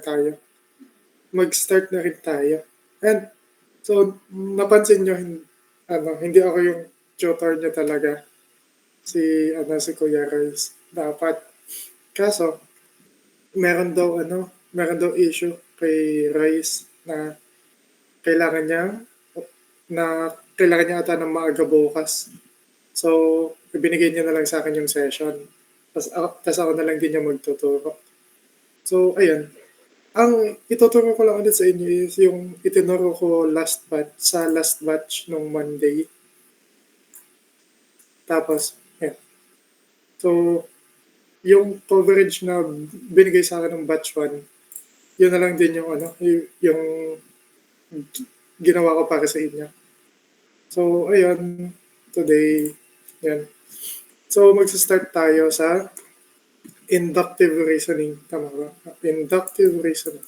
tayo. Mag-start na rin tayo. And so, napansin nyo, hindi ako yung tutor niya talaga. Si Kuya Royce. Dapat. Kaso, meron daw issue kay Royce kailangan niya, na kailangan niya ata ng maaga bukas. So, ibinigay niya na lang sa akin yung session. Tas ako na lang din niya magtuturo. So, ayun. Ang ituturo ko lang ulit sa inyo is yung itinuro ko last batch nung Monday. Tapos, yeah. So, yung coverage na binigay sa akin ng batch 1, yun na lang din yung ginawa ko para sa inyo. So, ayun, today, yan. So, magsa-start tayo sa inductive reasoning. Tama ba? Inductive reasoning.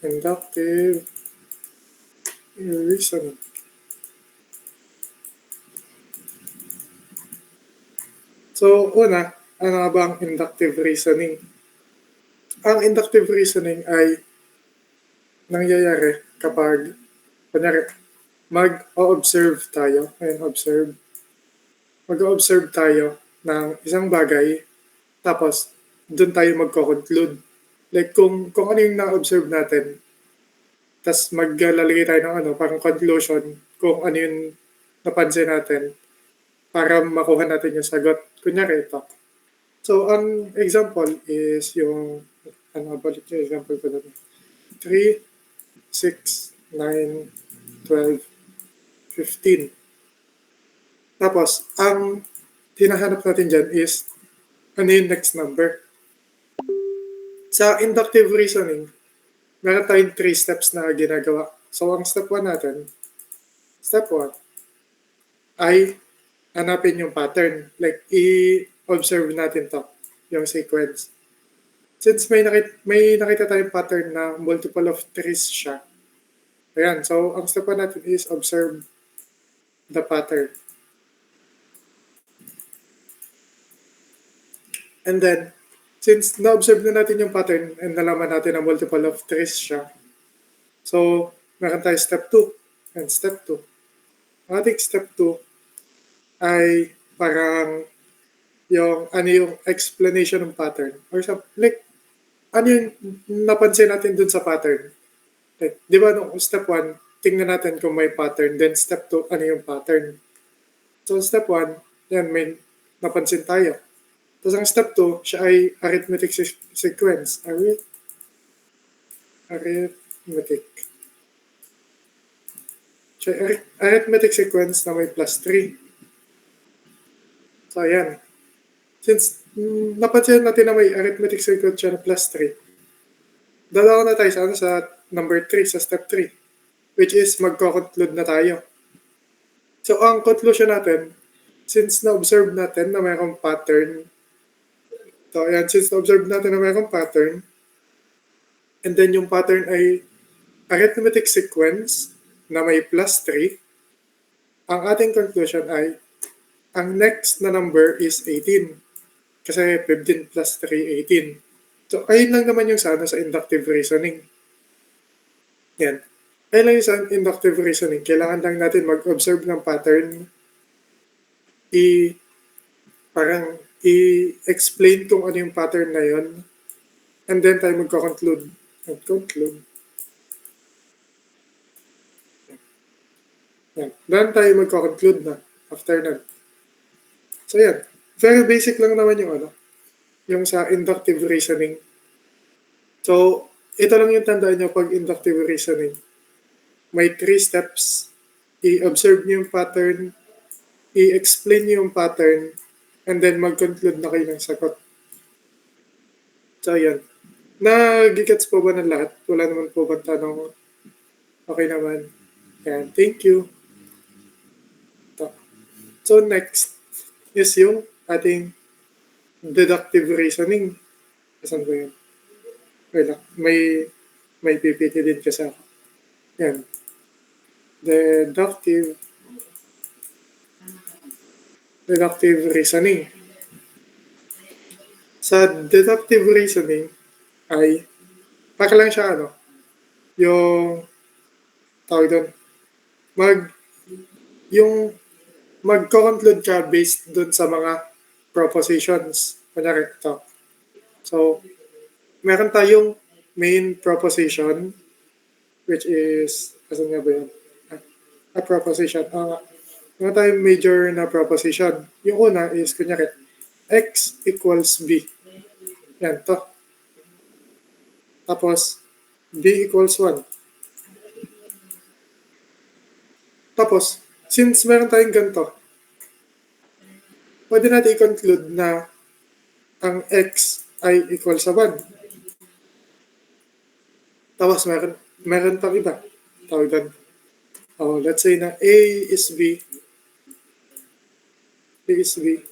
Inductive reasoning. So, una, ano nga ba ang inductive reasoning? Ang inductive reasoning ay nangyayari kapag, kunyari, mag-observe tayo. Ayan, observe. Mag-observe tayo ng isang bagay, tapos doon tayo magko-conclude. Like, kung ano yung na-observe natin, tapos maglalagay tayo ng parang conclusion kung ano yung napansin natin para makuha natin yung sagot. Kunyari ito. So, ang example is yung, balik yung example ko doon. 3, 6, 9, 12, 15. Tapos, ang hinahanap natin dyan is ano yung next number. Sa inductive reasoning, meron tayong 3 steps na ginagawa. So, ang step 1 natin, step 1, ay hanapin yung pattern. Like, i-observe natin to, yung sequence. Since may nakita tayong pattern na multiple of 3s siya, ayan, so ang step 1 natin is observe the pattern. And then, since na-observe na natin yung pattern and nalaman natin na multiple of 3s siya, so meron tayo step 2 and step 2. Ang ating step 2 ay parang yung explanation ng pattern. Or like, ano yung napansin natin dun sa pattern? Like, di ba nung step 1, tingnan natin kung may pattern. Then step 2, ano yung pattern? So step 1, yan, may napansin tayo. Tapos ang step 2, siya ay arithmetic sequence. Arithmetic. Siya ay arithmetic sequence na may plus 3. So ayan. Since napansin natin na may arithmetic sequence siya na plus 3, dalawa na tayo sa number 3, sa step 3, which is magko-conclude na tayo. So ang conclusion natin, since na-observe natin na mayroong pattern, so ayan, since na-observe natin na mayroong pattern, and then yung pattern ay arithmetic sequence na may plus 3, ang ating conclusion ay ang next na number is 18. Kasi 15 plus 3, 18. So, ayun lang naman yung sa inductive reasoning. Yan. Ayun lang yung sa inductive reasoning. Kailangan lang natin mag-observe ng pattern, parang i-explain kung ano yung pattern na yon, and then tayo magko-conclude. Yan. Then tayo magko-conclude na after that. So yan. Very basic lang naman yung sa inductive reasoning. So, ito lang yung tandaan nyo pag inductive reasoning. May 3 steps. I-observe nyo yung pattern, i-explain nyo yung pattern, and then mag-conclude na kayo ng sagot. So, yan. Nag-gets po ba ng lahat? Wala naman po ba tanong? Okay naman. Yan. Thank you. So, next is yung ating deductive reasoning. Saan ba yun? Wala. May PPT din kasi ako. Yan. Deductive reasoning. Sa deductive reasoning ay para lang siya ano, yung tawag doon, mag, yung magko-conclude ka based doon sa mga propositions. Kunyari, ito. So, meron tayong main proposition, which is, asan nga ba yun? A proposition. Meron tayong major na proposition. Yung una is, kunyari, x equals b. Yan, to. Tapos, b equals 1. Tapos, since meron tayong ganito, pwede natin i-conclude na ang x ay equal sa 1. Tapos, meron pang iba. Tawag doon. Let's say na A is B, B is B,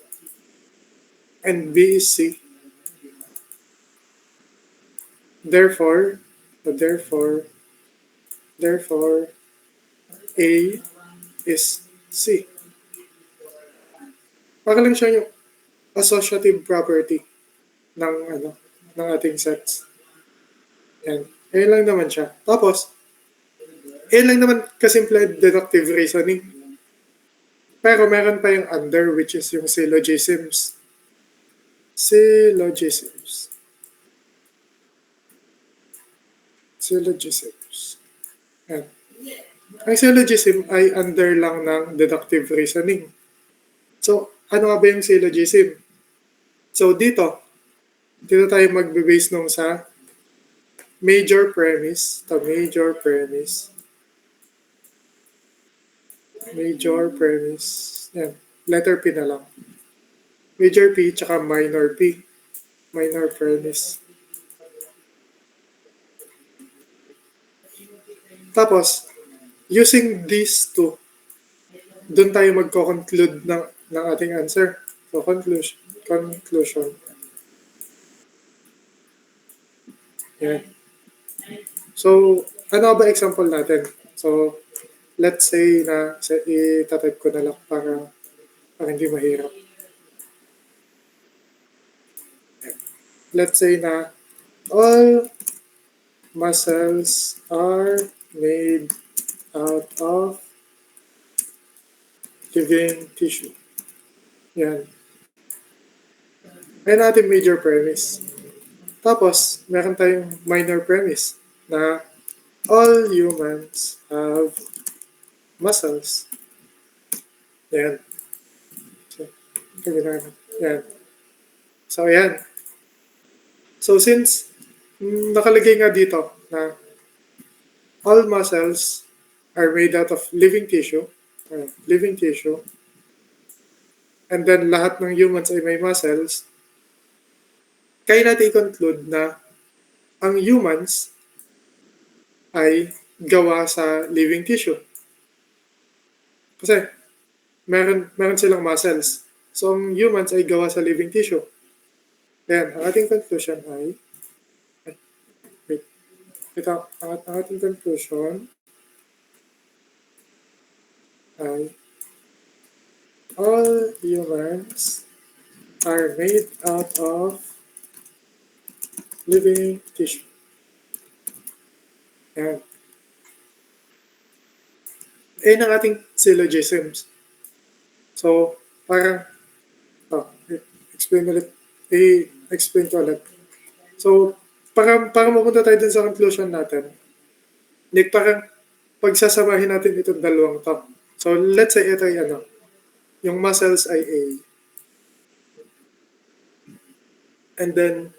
and B is C. Therefore, A is C. Para lang siya yung associative property ng ano ng ating sets. Yan. Ayan lang naman siya. Tapos, ayan lang naman kasimple deductive reasoning. Pero meron pa yung under, which is yung syllogisms. Syllogisms. Yan. Ang syllogism ay under lang ng deductive reasoning. So, ano nga ba yung syllogism? So, dito tayo magbe-base nung sa major premise. Major premise. Yan. Letter P na lang. Major P tsaka minor P. Minor premise. Tapos, using these two, doon tayo magko-conclude ng ating answer. So, conclusion. Yan. So, ano ba example natin? So, let's say na, itatype ko na lang para hindi mahirap. Let's say na, all muscles are made out of living tissue. Yan. Ayan natin major premise. Tapos, meron tayong minor premise na all humans have muscles. Yan. Yan. So, yan. So, since nakalagay nga dito na all muscles are made out of living tissue, and then lahat ng humans ay may muscles, kaya natin i-conclude na ang humans ay gawa sa living tissue. Kasi meron silang muscles. So, ang humans ay gawa sa living tissue. Ayan, ang ating conclusion ay ang ating conclusion ay all humans are made out of living tissue. Ayan. Ayan ang ating syllogisms. So, parang, explain ko ulit. So, para mapunta tayo dun sa conclusion natin, parang pagsasamahin natin itong dalawang to. So, let's say ito ay yung muscles ay A. And then,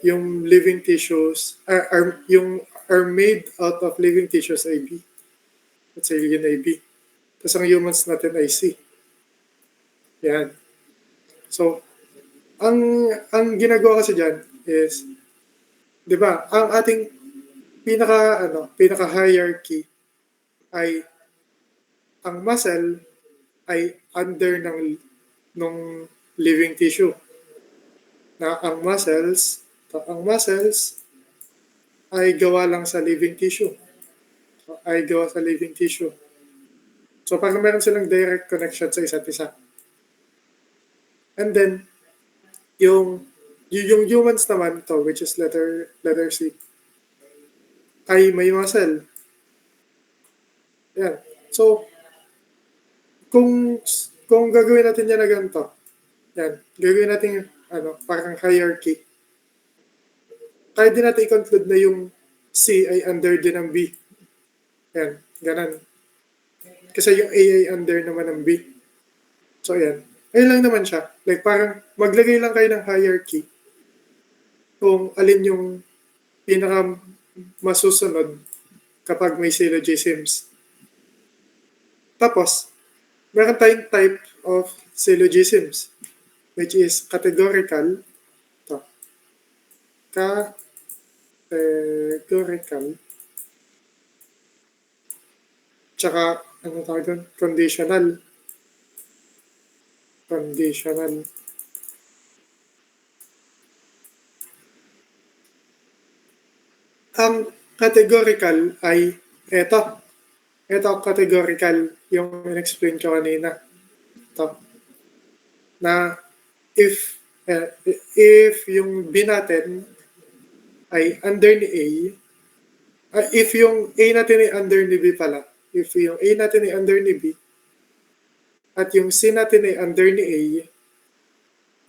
yung living tissues, are made out of living tissues ay B. Let's say yun ay B. Tapos ang humans natin ay C. Yan. So, ang ginagawa kasi dyan is, di ba, ang ating pinaka hierarchy ay ang muscle ay under ng living tissue. Na ang muscles ay gawa lang sa living tissue. So, parang meron silang direct connection sa isa't isa. And then, yung humans naman to, which is letter C, ay may muscle. Yan. So, kung kung gagawin natin yan na ganito, yan, gagawin natin parang hierarchy. Kaya din natin i-conclude na yung C ay under din ng B. Yan, ganun. Kasi yung A ay under naman ng B. So, yan. Ayun lang naman siya. Like, parang maglagay lang kayo ng hierarchy kung alin yung pinaka masusunod kapag may syllogisms. Tapos, meron tayong type of syllogisms, which is categorical. Ito. Categorical. Tsaka, ano tawag doon? Conditional. Conditional. Ang categorical ay eto. Ito categorical yung in-explain ko kanina. Ito. Na if yung B natin ay under ni A, if yung A natin ay under ni B pala, if yung A natin ay under ni B, at yung C natin ay under ni A,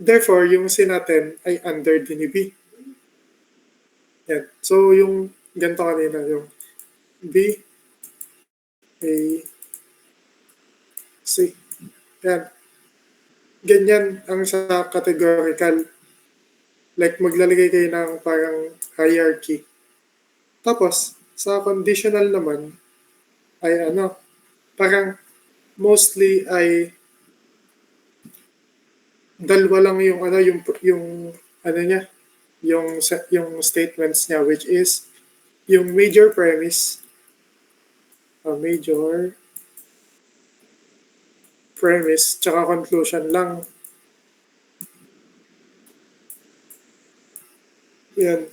therefore, yung C natin ay under din ni B. Yan. So, yung ganito kanina, yung B, A, C. Yan. Ganyan ang sa categorical. Like, maglalagay kayo ng parang hierarchy. Tapos, sa conditional naman, ay parang mostly ay dalawa lang yung niya, yung statements niya, which is yung major premise, tsaka conclusion lang. Yan.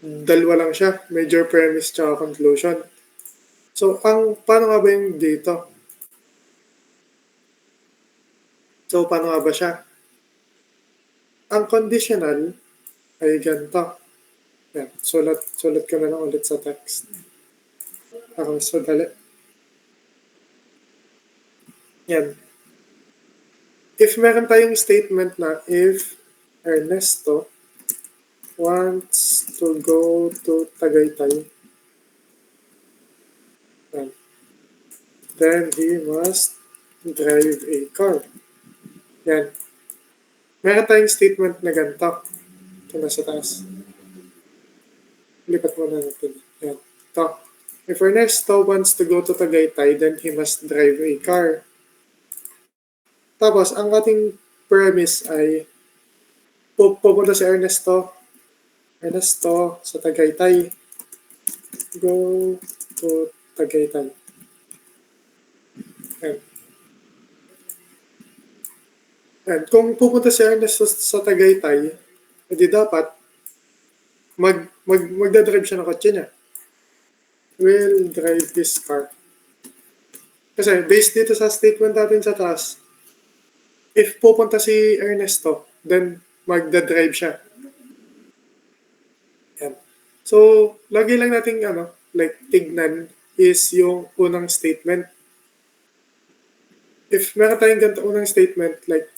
Dalawa lang siya, major premise tsaka conclusion. So, paano nga ba yung dito? So, paano nga ba siya? Ang conditional ay ganito. Yan. Sulat ko na lang ulit sa text. Para mas madali. Yan. If meron tayong statement na if Ernesto wants to go to Tagaytay, then he must drive a car. Yan. Meron tayong statement na ganito. Ito na sa taas. Lipat mo na natin. Yan. Ito. If Ernesto wants to go to Tagaytay, then he must drive a car. Tapos, ang ating premise ay pupunta si Ernesto sa Tagaytay. Go to Tagaytay. And kung pupunta si Ernesto sa Tagaytay, edi dapat magdadrive siya ng kotse niya. Will drive this car. Kasi based dito sa statement natin sa taas, if pupunta si Ernesto, then magdadrive siya. Yan. So, lagi lang natin tignan is yung unang statement. If meron tayong ganito unang statement, like,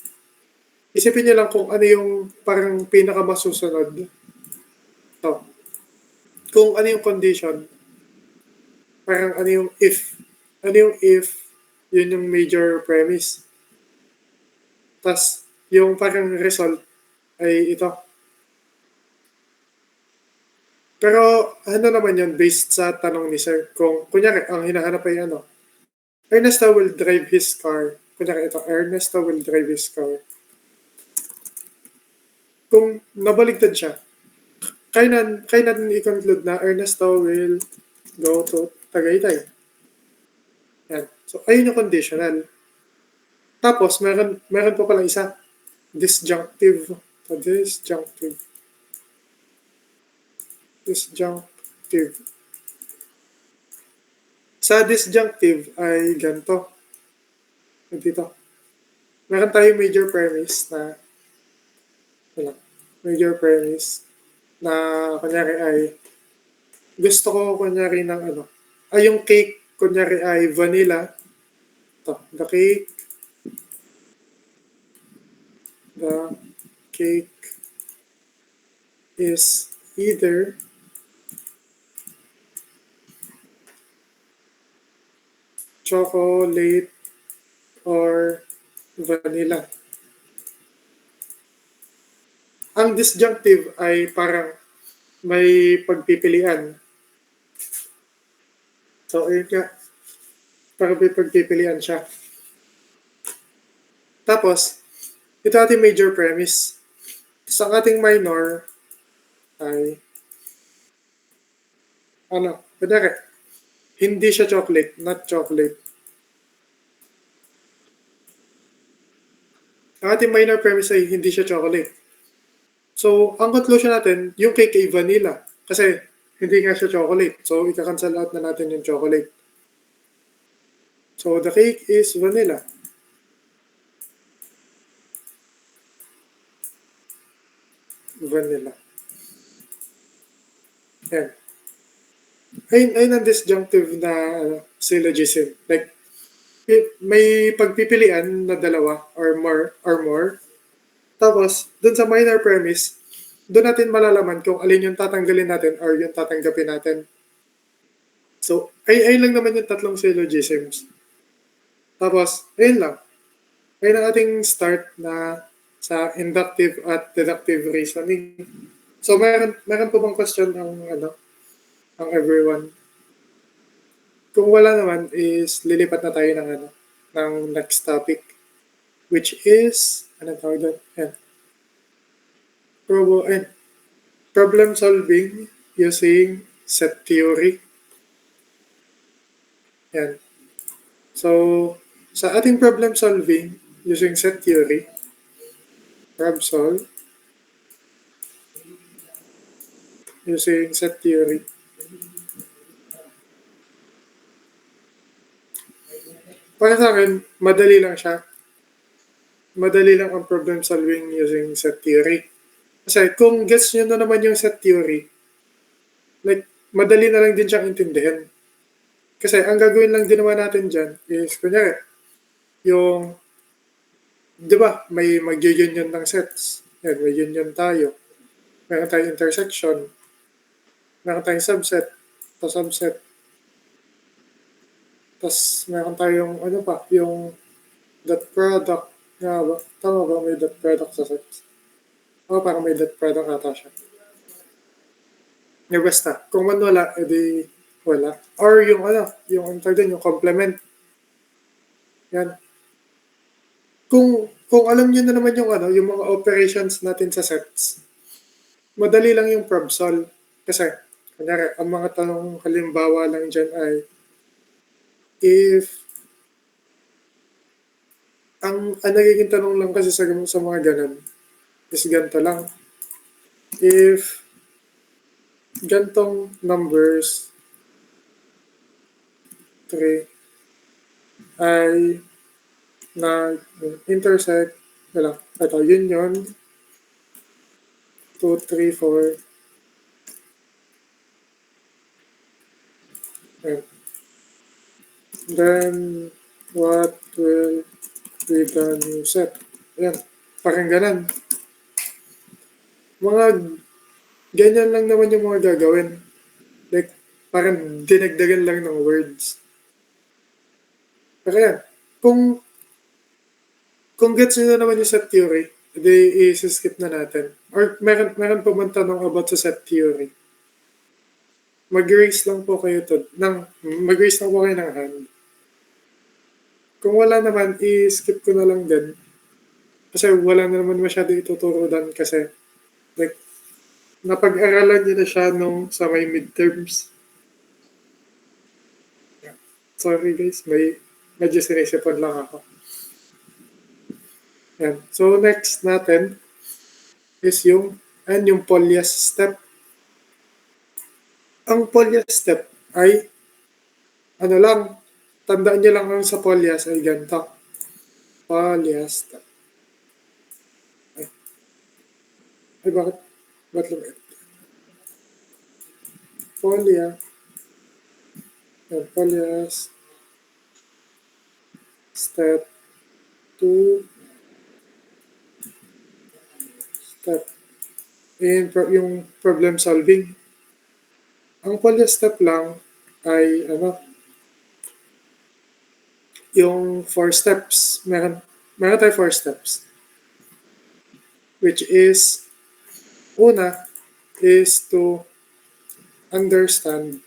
isipin niyo lang kung ano yung parang pinakamasusunod. So, kung ano yung condition, parang ano yung if. Yun yung major premise. Tas, yung parang result ay ito. Pero, ano naman yun, based sa tanong ni sir. Kung, kunyari, ang hinahanap ay Ernesto will drive his car. Kunyari ito, Ernesto will drive his car. Kung nabaligtad siya, kaya natin i-conclude na Ernesto will go to Tagaytay. Yan. So, ayun yung conditional. Tapos, meron pa palang isa. Disjunctive. So, disjunctive. Sa disjunctive ay ganito. Dito. Meron tayong major premise na kunyari ay gusto ko kunyari ng ano, yung cake kunyari ay vanilla. Ito, the cake is either chocolate or vanilla. Ang disjunctive ay parang may pagpipilian. So, yun nga, parang may pagpipilian siya. Tapos, ito ating major premise. Sa ating minor ay, kunyari, hindi siya chocolate, not chocolate. Ang ating minor premise ay hindi siya chocolate. So, ang conclusion natin, yung cake ay vanilla. Kasi, hindi nga siya chocolate. So, ika-cancel out na natin yung chocolate. So, the cake is vanilla. Vanilla. Yan. Ayun ang disjunctive na syllogism. Like, may pagpipilian na dalawa or more. Tapos, dun sa minor premise, doon natin malalaman kung alin yung tatanggalin natin or yung tatanggapin natin. So, ayun lang naman yung tatlong syllogisms. Tapos, ayun lang. Ayun ang ating start na sa inductive at deductive reasoning. So, meron po bang question ang everyone? Kung wala naman is lilipat na tayo ng next topic, which is tawag doon? Yan. Problem solving using set theory. Yan. So, sa ating problem solving using set theory, prob solve using set theory. Para sa akin, madali lang siya. Madali lang ang problem solving using set theory. Kasi kung gets nyo na naman yung set theory, like, madali na lang din siyang intindihin. Kasi ang gagawin lang din naman natin dyan is, kunyari, yung, di ba, may mag-union ng sets. Yan, may union tayo. Meron tayong intersection. Meron tayong subset. To subset. Tapos meron tayong yung dot product. Nga ba? Tama ba may dot product sa sets? Parang may dot product ata siya. Basta. Kung man wala, edi wala. Or yung yung complement. Yan. Kung alam niyo na naman yung mga operations natin sa sets, madali lang yung prob solve. Kasi, kunyari, ang mga tanong halimbawa lang dyan ay, if ang nagiging tanong lang kasi sa mga ganun is ganito lang. If gantong numbers 3 ay intersect ito union 2, 3, 4 and then what will be the new set? Ayan, parang ganun. Mga ganyan lang naman yung mga gagawin. Like, parang dinagdagan lang ng words. Pero yan, kung gets nyo na naman yung set theory, di i-skip na natin. Or meron pa man tanong about sa set theory. Mag-raise lang po kayo mag-raise lang po kayo ng hand. Kung wala naman, i-skip ko na lang din. Kasi wala na naman masyado ituturo dan kasi like, napag-aralan niyo na siya nung sa may midterms. Sorry guys, medyo sinisipon lang ako. Yan. So next natin is yung Polias step. Ang Polias step ay tandaan niyo lang ang sa Polias ay ganito. Polias step. Ay bakit lumit? polya, polyas, step 2, step yung problem solving. Ang polya step lang ay yung 4 steps. Meron tayo 4 steps. Which is, una is to understand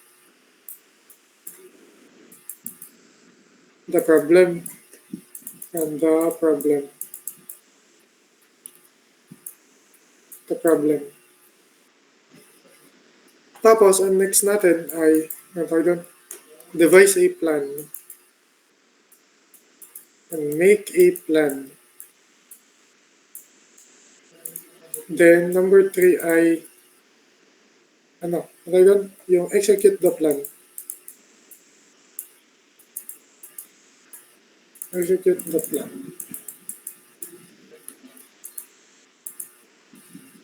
the problem and the problem. Tapos, ang next natin ay, devise a plan and make a plan. Then, number 3 ay, yung execute the plan. Execute the plan.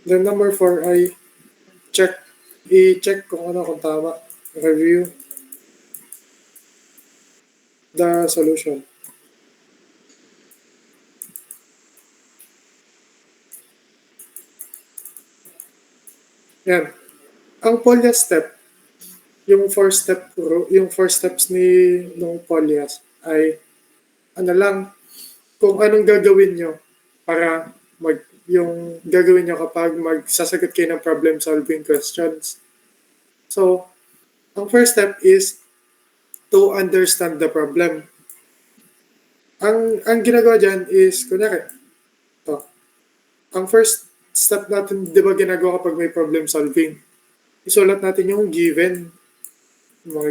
Then, number 4 ay, i-check kung tama. Review the solution. Yan. Ang polya step, yung 4 steps ng polyas ay kung anong gagawin nyo para yung gagawin nyo kapag magsasagot kayo ng problem solving questions. So, ang first step is to understand the problem. Ang ginagawa dyan is, kunyari, ang first step natin, di ba ginagawa kapag may problem solving? Isulat natin yung given. Mga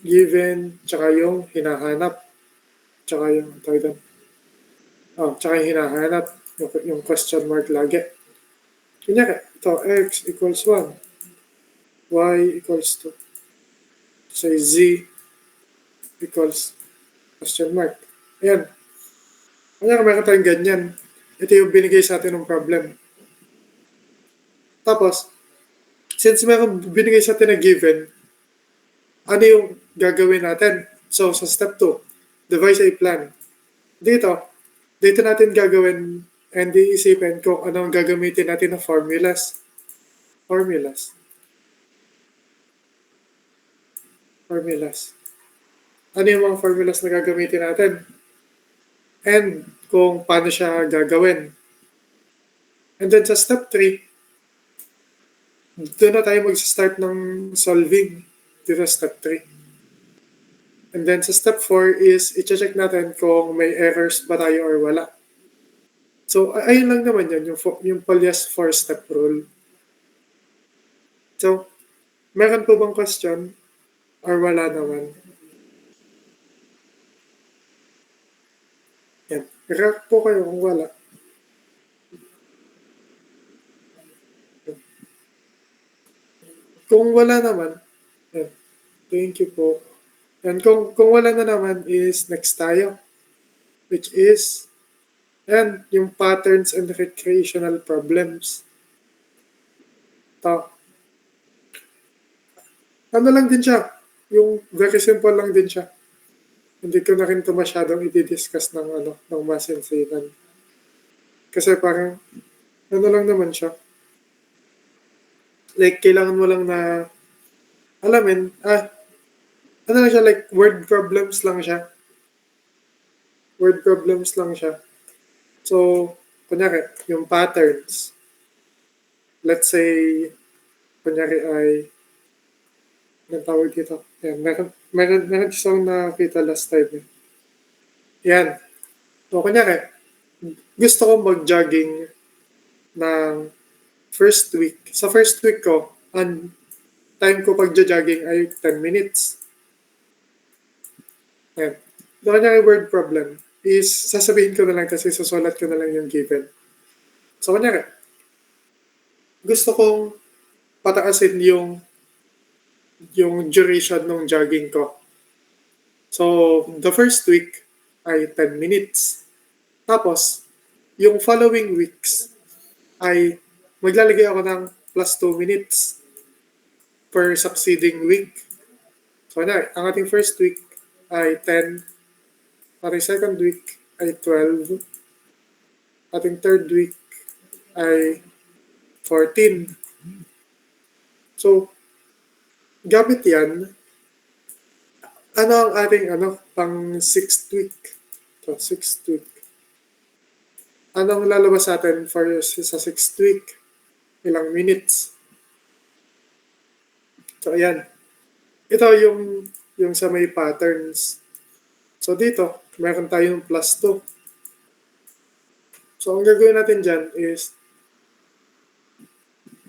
given, tsaka yung hinahanap. Tsaka yung hinahanap. Yung question mark lagi. Kunyari, ito, x equals 1. Y equals 2. Say z equals question mark. Ayan. Kunyari, meron tayong ganyan. Ito yung binigay sa atin ng problem. Tapos, since meron binigay sa atin na given, ano yung gagawin natin? So, sa step 2, devise a plan. Dito natin gagawin and iisipin kung anong gagamitin natin na formulas. Ano yung mga formulas na gagamitin natin? And kung paano siya gagawin. And then sa step 3, doon na tayo mag-start ng solving dito sa step 3. And then sa step 4 is i-check natin kung may errors ba tayo or wala. So, ayun lang naman yun, yung Polyas 4-step rule. So, meron po bang question or wala naman? Yan. I-react po kayo kung wala. Kung wala naman, yan. Thank you po. And kung wala na naman is next tayo. Which is, yan, yung patterns and recreational problems. Ito. Ano lang din siya. Yung very simple lang din siya. Hindi ko na rin ito masyadong i-discuss ng masinsinan. Kasi parang, lang naman siya. Like, kailangan mo lang na, alamin, lang siya, like, word problems lang siya. So, kunyari, yung patterns. Let's say, kunyari ay, anong tawag dito? Yan, meron isang nakita last time. Yan. So, kunyari, gusto ko mag-jogging ng first week. Sa first week ko, ang time ko pag-jogging ay 10 minutes. Yan. So, kunyari word problem is sasabihin ko na lang kasi susulat ko na lang yung given. So, kunyari, gusto kong pataasin yung duration ng jogging ko. So, the first week ay 10 minutes. Tapos, yung following weeks ay maglalagay ako ng plus 2 minutes. per succeeding week. So, ang ating first week ay 10, ating second week ay 12, ating third week ay 14. So, gamit yan, ano ang ating pang 6th week? So, 6th week. Anong lalabas natin for sa 6th week? Ilang minutes? So, ayan. Ito yung sa may patterns. So, dito, meron tayong plus 2. So, ang gagawin natin dyan is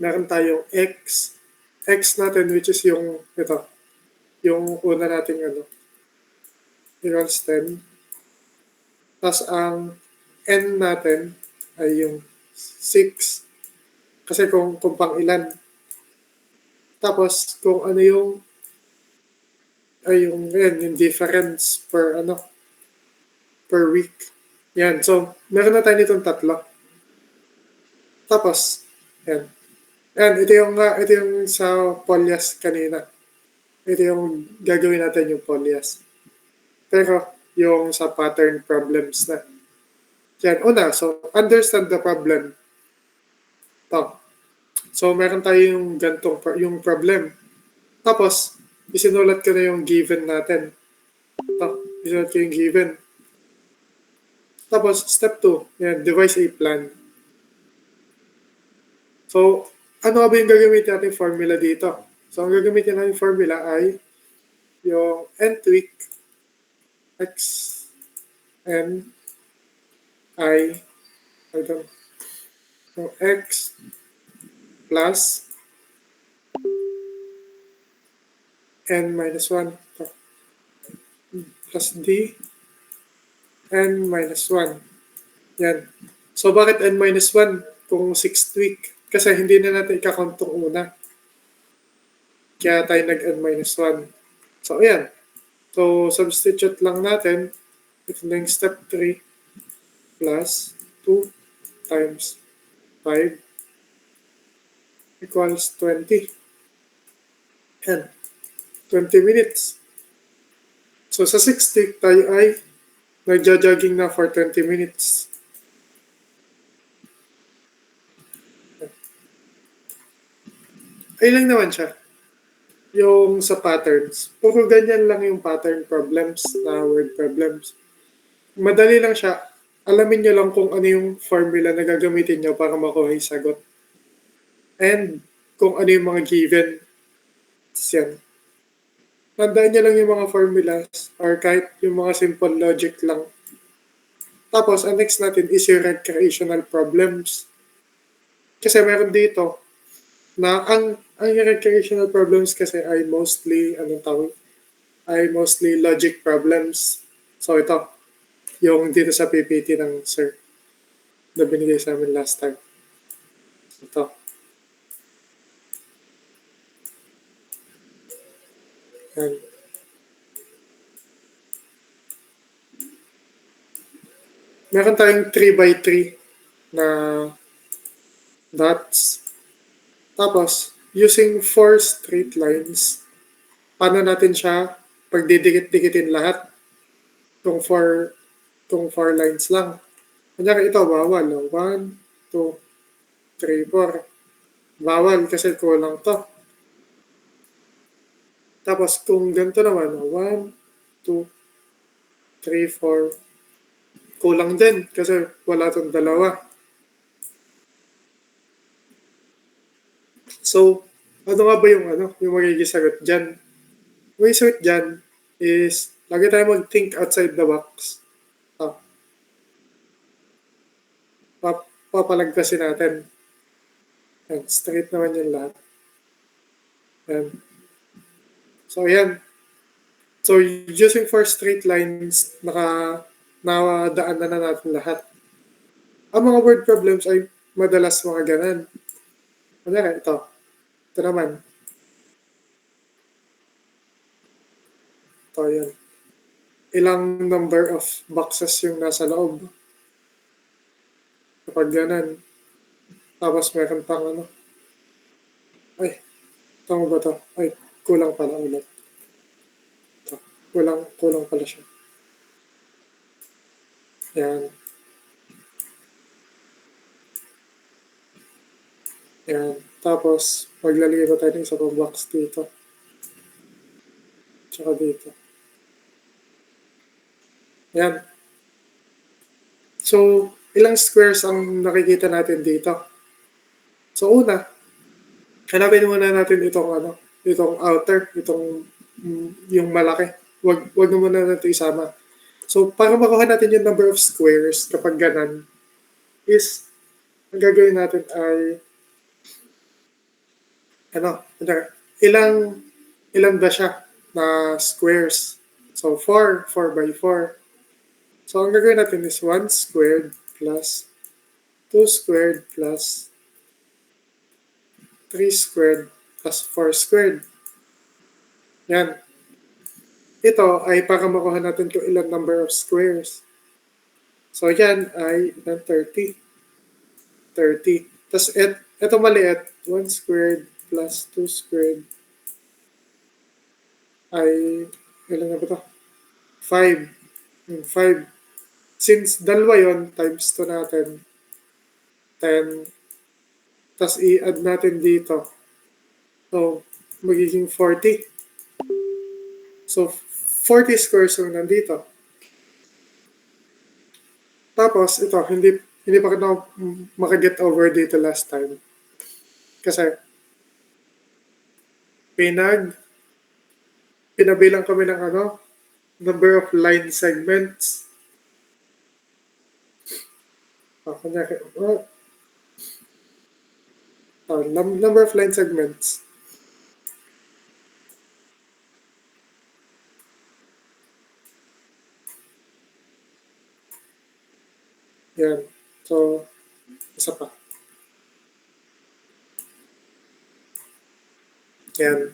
meron tayong x. X natin, which is yung una nating equals 10. Tapos ang n natin ay yung 6. Kasi kung pang ilan. Tapos kung ano yung difference per week. Yan. So, meron na tayo nitong tatlo. Tapos, yan. Yan, ito yung sa polyas kanina. Ito yung gagawin natin yung polyas. Pero, yung sa pattern problems na. Yan, una, so, understand the problem. Ito. So, meron tayo yung yung problem. Tapos, isinulat ko na yung given natin. Ito, isinulat ko yung given. Tapos, step 2, yan, devise a plan. So, ano ba yung gagamitin natin formula dito? So, ang gagamitin natin formula ay yung nth week x n I yung x plus n minus 1 plus d n minus 1. Yan. So, bakit n minus 1 kung 6th week? Kasi hindi na natin ikakount itong una. Kaya tayo nag-n minus 1. So, ayan. So, substitute lang natin. Ito na yung step 3 plus 2 times 5 equals 20. Yan. 20 minutes. So, sa 6th week tayo ay nagja-jogging na for 20 minutes. Ay lang naman siya. Yung sa patterns. Puro ganyan lang yung pattern problems na word problems. Madali lang siya. Alamin nyo lang kung ano yung formula na gagamitin nyo para makuha yung sagot. And kung ano yung mga given. Yan. Tandaan nyo lang yung mga formulas or kahit yung mga simple logic lang. Tapos, ang next natin is yung recreational problems. Kasi meron dito na ang recreational problems kasi ay mostly, mostly logic problems. So, ito, yung dito sa PPT ng sir na binigay sa amin last time. Ito. Yan. Meron tayong 3x3 na dots. Tapos, using 4 straight lines, paano natin siya pagdidikit-dikitin lahat? Kung 4 lines lang. Kunyari ito, bawal. 1, 2, 3, 4. Bawal kasi kulang to. Tapos kung ganito naman, 1, 2, 3, 4. Kulang din kasi wala tong dalawa. So, ano nga ba yung magiging sagot dyan? Yung sagot dyan is, lagi tayo mag-think outside the box. Papalagpasin natin. Yan, straight naman yung lahat. Yan. So, yan. So, using 4 straight lines, nakadaan na natin lahat. Ang mga word problems ay madalas mga ganan. Kunyari, ito. Ito naman. Ito, yan. Ilang number of boxes yung nasa loob. Kapag ganan. Tapos meron pang Tama ba to? Ay, kulang pala ulit. Ito. Kulang pala siya. Yan. Yan. Tapos, maglalagay ko tayo ng isa pang box dito. Tsaka dito. Yan. So, ilang squares ang nakikita natin dito? So, una, hanapin muna natin itong outer, yung malaki. Wag na muna natin isama. So, para makuha natin yung number of squares kapag ganan, is, ang gagawin natin ay, ilang, ilan ba siya na squares? So, 4 by 4. So, ang gagawin natin is 1 squared plus 2 squared plus 3 squared plus 4 squared. Yan. Ito ay para makuha natin kung ilang number of squares. So, yan ay 30. 30. Tapos, ito maliit. 1 squared plus 2 squared ay, ilan na ba ito? 5. 5. Since dalawa yon times 2 natin, 10. Tapos, i-add natin dito. So, magiging 40. So, 40 squares yung nandito. Tapos, ito, hindi pa ako makaget over dito last time. Kasi, pinabilang kami ng number of line segments. Number of line segments. Yan. So, isa pa. Yan.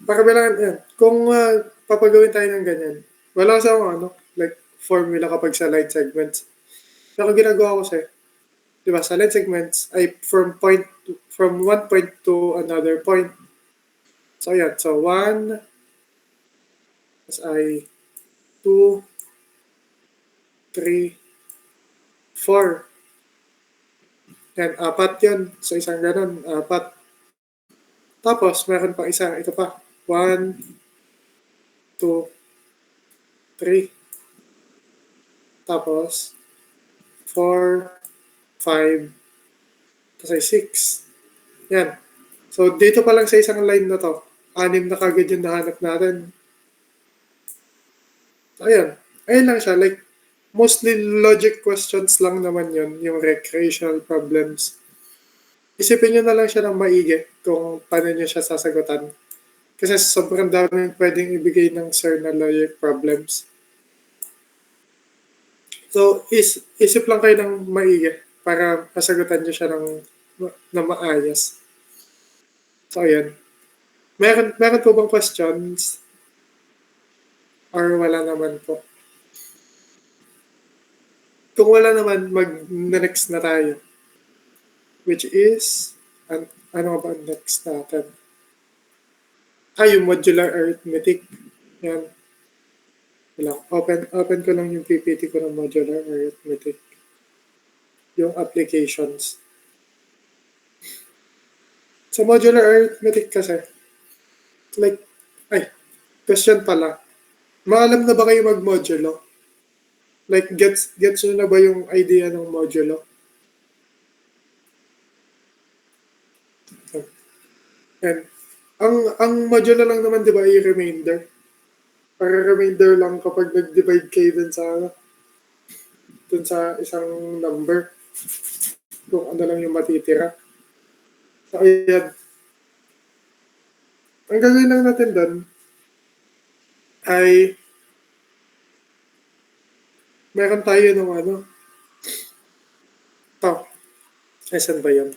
Pakabilangan yan. Kung papagawin tayo ng ganyan, wala sa like formula kapag sa line segments. Pero ginagawa ko siya, di ba, sa line segments ay from one point to another point. So, yan. So, 1, as ay 2, 3, 4. Yan, 4 yun. So, isang ganun, 4. Tapos, meron pa isa. Ito pa. 1, 2, 3. Tapos, 4, 5, tapos ay 6. Yan. So, dito pa lang sa isang line na to, 6 na kagad yung nahanap natin. So, ayan. Ayun lang siya. Like, mostly logic questions lang naman yun, yung recreational problems. Isipin nyo na lang siya ng maigi kung paano nyo siya sasagutan. Kasi sobrang daming pwedeng ibigay ng sir na logic problems. So, isip lang kayo ng maigi para masagutan nyo siya ng maayos. So, ayan. Meron po bang questions? Or wala naman po? Kung wala naman, mag-next na tayo. Which is, ano ba next natin? Yung modular arithmetic. Yan. Open ko lang yung PPT ko ng modular arithmetic. Yung applications. Sa modular arithmetic kasi, question pala. Maalam na ba kayo mag-modulo? Like, gets nyo na ba yung idea ng modulo? And, ang modulo lang naman, di ba, ay remainder. Para remainder lang kapag nag-divide kayo dun sa isang number. Kung ano lang yung matitira. So, ayan. Ang gagawin lang natin dun ay meron tayo ng saan ba yun?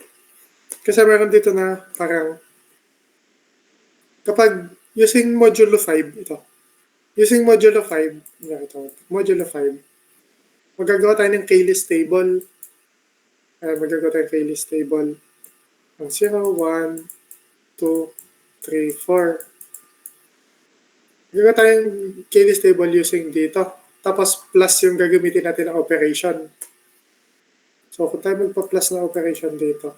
Kasi meron dito na parang kapag using modulo 5, using modulo 5, modulo 5, magagawa tayo ng K-list table. Magagawa tayo ng K-list table ng 0, 1, 2, 3, 4. Gagawa tayong k-list table using dito. Tapos plus yung gagamitin natin na operation. So kung tayo magpa-plus na operation dito.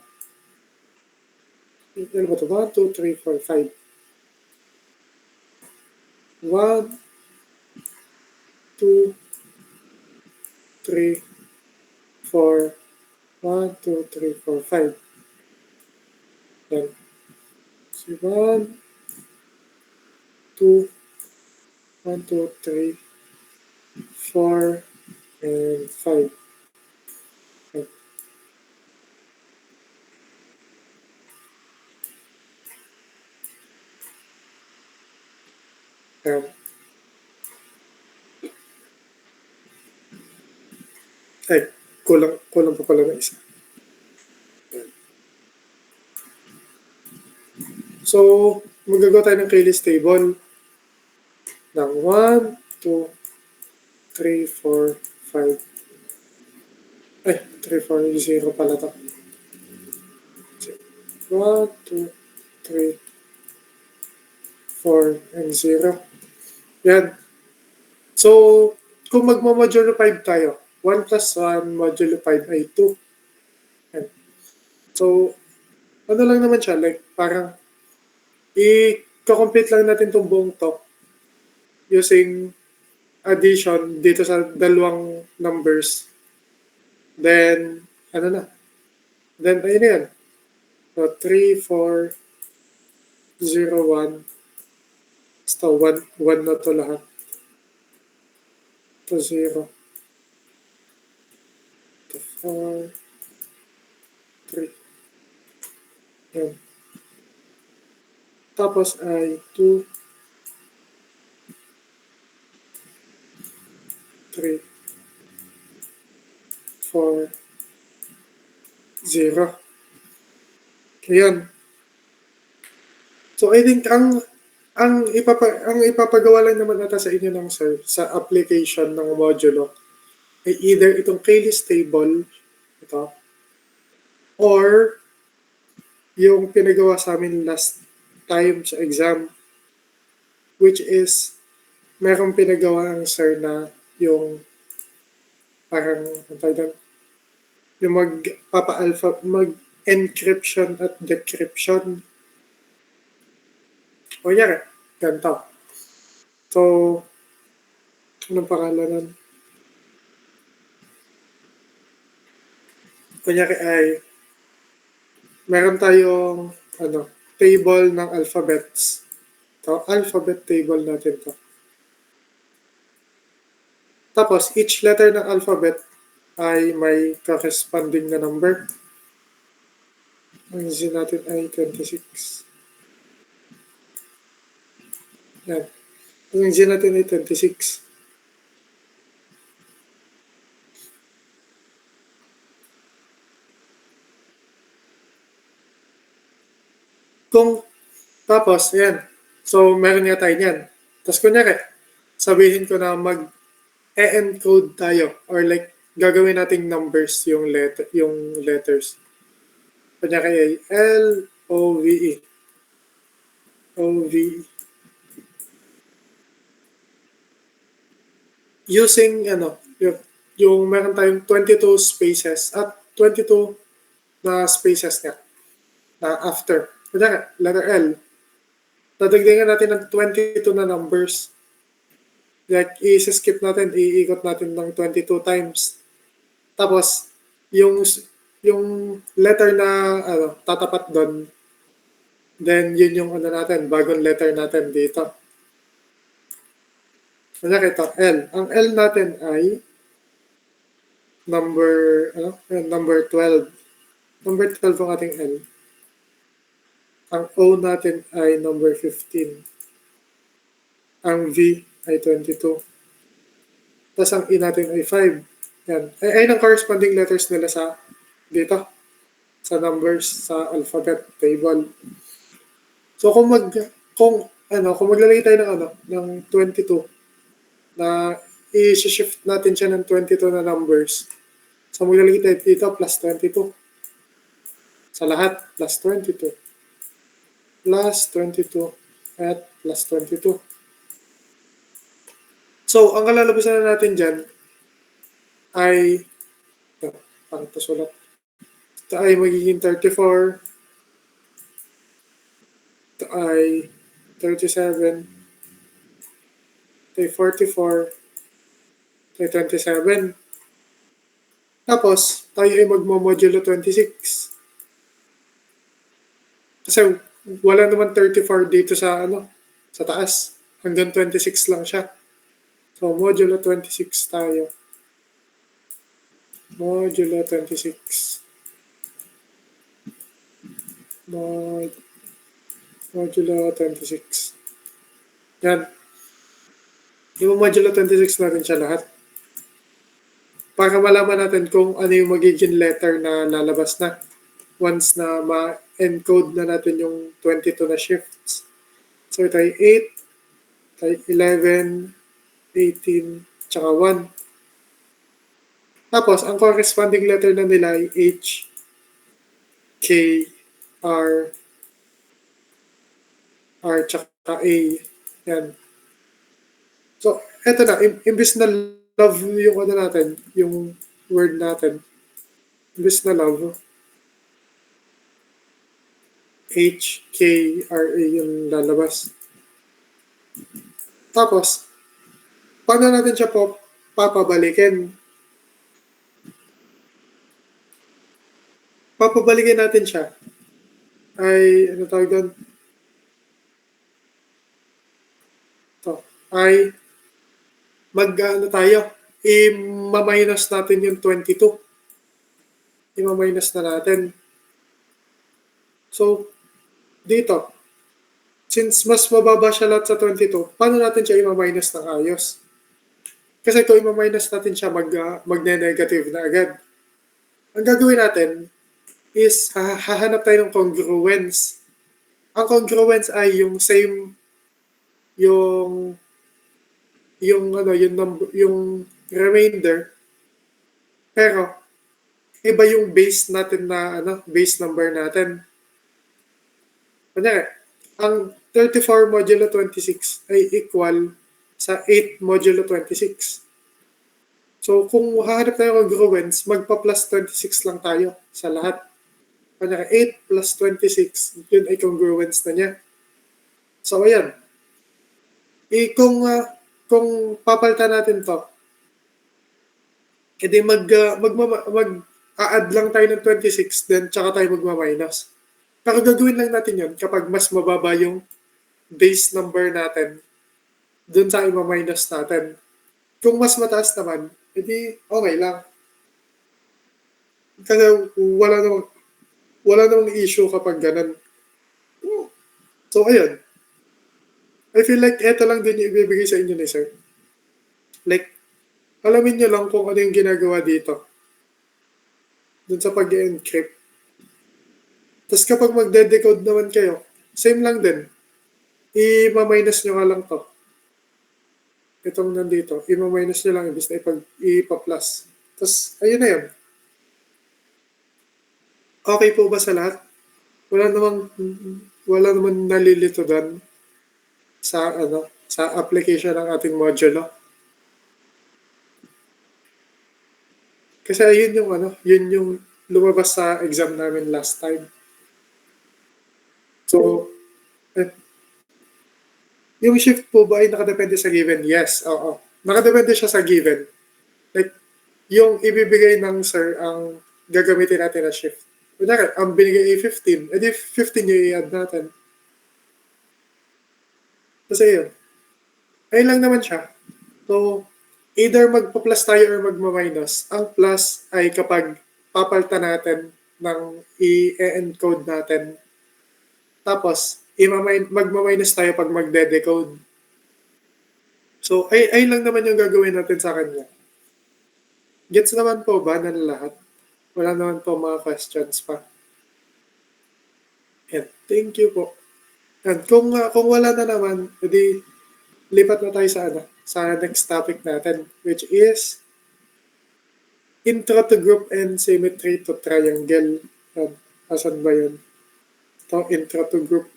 Ano ba ito? 1, 2, 3, 4, 5. 1, 2, 3, 4, 1, 2, 3, 4, 5. Yan. So 1, 2, 1, 2, 3, 4, and 5. Yan. Ay, kulang pa pala na isa. So, magagawa tayo ng k-list table ng 1, 2, 3, 4, 5. Ay, 3, 4, 0 pala ito. 1, 2, 3, 4, and 0. Yan. So, kung magmo-modulo 5 tayo, 1 plus 1 modulo 5 ay 2. Yan. So, ano lang naman siya, like, parang i-complete lang natin itong buong to using addition dito sa dalawang numbers. Then, ano na? Then, ayun na yan. So, 3, 4, 0, 1. Basta 1 na to lahat. To 0. To 4. 3. Yan. Tapos ay 2, 3, 4, 0. Ayan. So I think ang ipapagawa lang naman ata sa inyo ng sir sa application ng modulo ay either itong k-list table ito or yung pinagawa sa amin last time sa exam, which is merong pinagawa ang sir na yung parang yung mag-alpha mag-encryption at decryption. O yan, ganito. So, anong pangalan nun? Kunyari ay meron tayong table ng alphabets. Ito, alphabet table natin to. Tapos, each letter ng alphabet ay may corresponding na number. Ang Z natin ay 26. Yan. Ang Z natin ay 26. Tapos, yan. So, meron nga tayo yan. Tapos, kunyari, sabihin ko na mag-encode tayo or like, gagawin nating numbers yung letters. Kunyari ay L-O-V-E. O-V-E. Using, yung meron tayong 22 spaces at 22 na spaces nga na after. Kunyari, letter L. Dadagdagan natin ng 22 na numbers. Like, i-skip natin, iikot natin ng 22 times. Tapos, yung letter na tatapat doon, then yun yung natin, bagong letter natin dito. Kunyari ito, L. Ang L natin ay number 12. Number 12 ang ating L. Ang O natin ay number 15. Ang V ay 22. Tapos ang E natin ay 5. Yan. Ay ang corresponding letters nila sa dito. Sa numbers, sa alphabet table. So kung maglalagay tayo ng 22 na i-shift natin siya ng 22 na numbers. So maglalagay tayo dito plus 22. Sa lahat, plus 22. plus 22 at plus 22. So, ang kalalabasan na natin dyan ay, paano ito sulat? Ito ay magiging 34, ito ay 37, ito ay 44, ito ay 27. Tapos, tayo ay magmo-modulo 26. Kasi wala naman 34 dito sa sa taas. Hanggang 26 lang siya. So, modulo 26 tayo. Modulo 26. Modulo 26. Yan. Yung modulo 26 natin siya lahat. Para malaman natin kung ano yung magiging letter na lalabas na once na ma-encode na natin yung 22 na shifts. So, ito ay 8, ito ay 11, 18, tsaka 1. Tapos, ang corresponding letter na nila ay H, K, R, tsaka A. Yan. So, eto na. Imbis na love yung natin, yung word natin. Imbis na love, H, K, R, A yung lalabas. Tapos, paano natin siya papabalikin? Papabalikin natin siya ay, ano tawag doon? Ito, ay tayo, i-minus natin yung 22. I-minus na natin. So, dito, since mas mababa siya lahat sa 22, paano natin siya i-minus ng ayos? Kasi kung i-minus natin siya, magne-negative na agad. Ang gagawin natin is hahanap tayo ng congruence. Ang congruence ay yung same, yung remainder, pero iba yung base natin na base number natin. Kunyari, ang 34 modulo 26 ay equal sa 8 modulo 26. So, kung hahanap tayo ng congruence, magpa-plus 26 lang tayo sa lahat. Kunyari, 8 plus 26, yun ay congruence na niya. So, ayan. Kung papalitan natin to, edi mag-a-add lang tayo ng 26, then tsaka tayo magma-minus. Pero gagawin lang natin yun kapag mas mababa yung base number natin dun sa ima-minus natin. Kung mas mataas naman, edi okay lang. Kasi wala namang issue kapag ganun. So, ayun. I feel like eto lang din yung ibibigay sa inyo ni sir. Like, alamin nyo lang kung ano yung ginagawa dito. Dun sa pag-encrypt. Tapos kapag magde-decode naman kayo, same lang din. I-minus nyo nga lang to. Itong nandito, i-minus nyo lang ibig na ipa-plus. Tapos, ayun na yun. Okay po ba sa lahat? Wala namang nalilito doon sa application ng ating modulo. Kasi yun yung lumabas sa exam namin last time. So, yung shift po ba ay nakadepende sa given? Yes, oo. Nakadepende siya sa given. Like, yung ibibigay ng sir ang gagamitin natin na shift. Kunyari, ang binigay ay 15, edi 15 yung i-add natin. Kasi yun. Ayun lang naman siya. So, either magpa-plus tayo or magma-minus. Ang plus ay kapag papalta natin ng i-encode natin. Tapos, magma-minus tayo pag magde-decode. So, ayun lang naman yung gagawin natin sa kanya. Gets naman po ba ng lahat? Wala naman po mga questions pa. And thank you po. And kung wala na naman, edi lipat na tayo sa next topic natin, which is intro to group and symmetry to triangle. Asan ba yun? Ito, intro to group.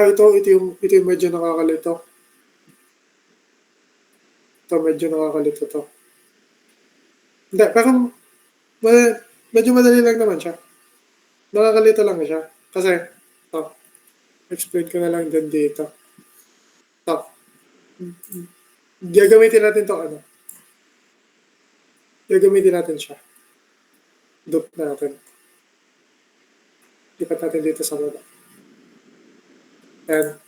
ito yung medyo nakakalito. Ito, medyo nakakalito to. Hindi, pero medyo madali lang naman siya. Nakakalito lang siya. Kasi, ito, explain ko na lang din dito. Ito, gagamitin natin to ano. Gagamitin natin siya. Dupe natin. Lipat natin dito sa baba. And,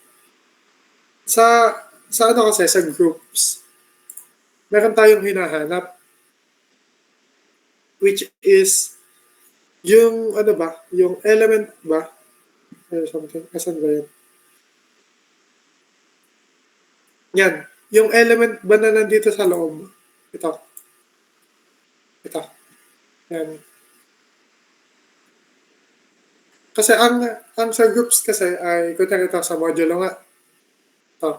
sa ano kasi, sa groups, meron tayong hinahanap, which is, yung ano ba, yung element ba, or something, asan ba yan? Yan, yung element ba na nandito sa loob? Ito. Ito. Yan. Kasi ang sa groups kasi ay, kunyari ito sa modulo nga, ito.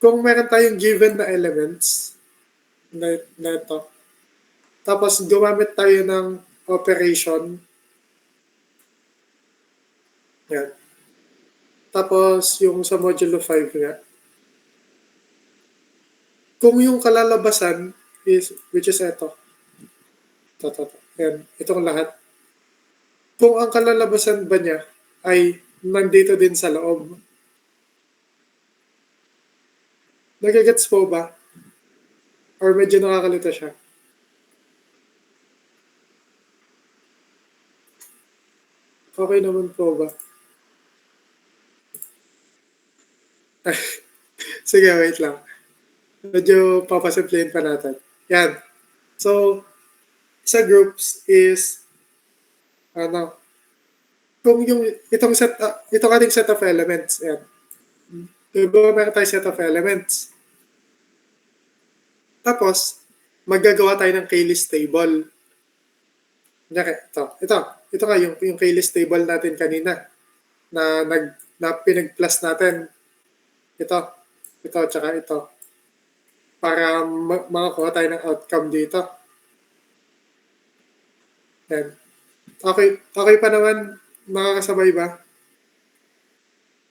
Kung meron tayong given na elements, na ito, tapos gumamit tayo ng operation, yan. Tapos yung sa modulo 5 nga, kung yung kalalabasan is, which is ito, yan, itong lahat, kung ang kalalabasan ba niya ay nandito din sa loob. Nagagets po ba? Or medyo nakakalito siya? Okay naman po ba? Sige, wait lang. Medyo papasimplayin pa natin. Yan. So, sa groups is, ano, kung yung, itong ating set of elements, yan. Diba meron tayong set of elements. Tapos, maggagawa tayo ng k-list table. Ito nga yung k-list table natin kanina na pinag-plus natin. Ito, tsaka ito. Para makakuha tayo ng outcome dito. Yan. Okay pa naman, nakakasabay ba?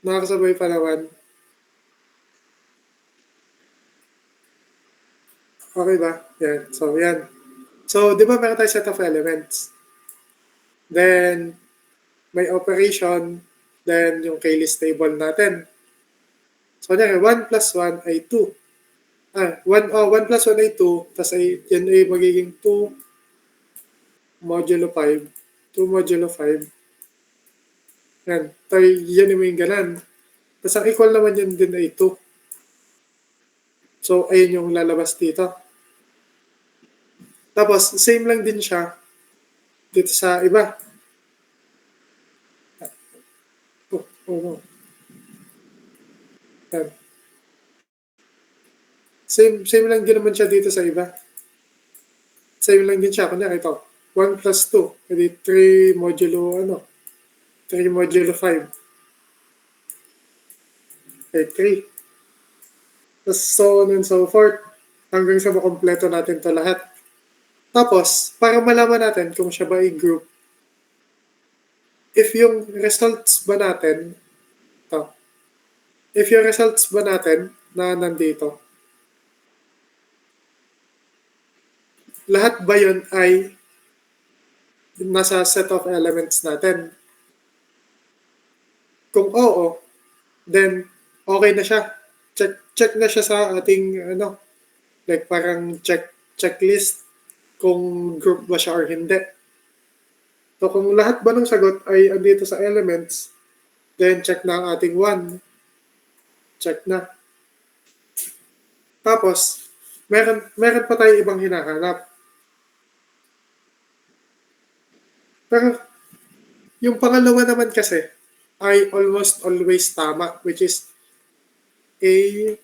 Nakakasabay pa naman. Okay ba? Yan. So, di ba meron tayo set of elements? Then, may operation, then yung k-list table natin. So, kanya, 1 plus 1 ay 2. 1 plus 1 ay 2, tapos yan ay magiging 2 modulo 5. 2 modulo 5. Yan. Yan yung ganan. Tapos ang equal naman yan din ay 2. So, ayun yung lalabas dito. Tapos, same lang din siya dito sa iba. Oh. Yan. Same lang din naman siya dito sa iba. Same lang din siya. Kunya, ito. 1 plus 2. Jadi 3 modulo 3 modulo 5. Okay, 3. Tapos so on and so forth. Hanggang sa makompleto natin to lahat. Tapos, para malaman natin kung siya ba ay group, if yung results ba natin, if yung results ba natin na nandito, lahat ba yun ay nasa set of elements natin? Kung oo, then okay na siya. Check na siya sa ating like parang checklist kung group ba siya or hindi. So kung lahat ba ng sagot ay andito sa elements, then check na ang ating 1. Check na. Tapos, meron pa tayong ibang hinahanap. Pero, yung pangalawa naman kasi ay almost always tama, which is A,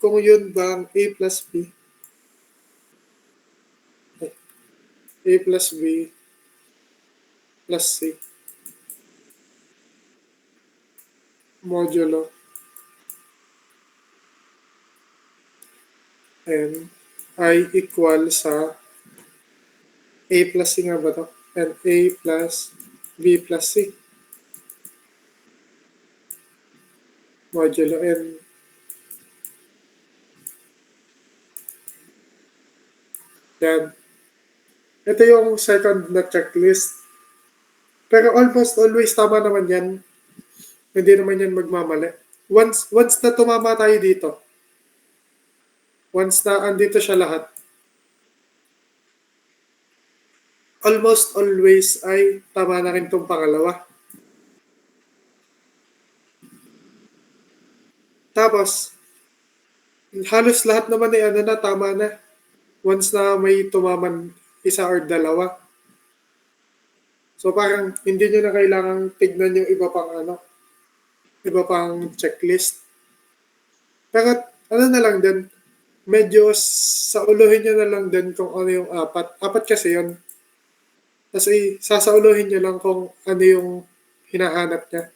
kung yun bang A plus B, A plus B plus C modulo N ay equal sa A plus C nga ba to? And A plus B plus C. modulo n. Yan. Ito yung second na checklist. Pero almost always tama naman yan. Hindi naman yan magmamali. Once na tumama tayo dito, once na andito siya lahat, almost always ay tama na rin itong pangalawa. Tapos, halos lahat naman ay ano na, tama na. Once na may tumaman isa or dalawa. So parang hindi nyo na kailangang tignan yung iba pang checklist. Pero ano na lang din, medyo sauluhin nyo na lang din kung ano yung apat. Apat kasi yun. Kasi sasauluhin nyo lang kung ano yung hinahanap niya.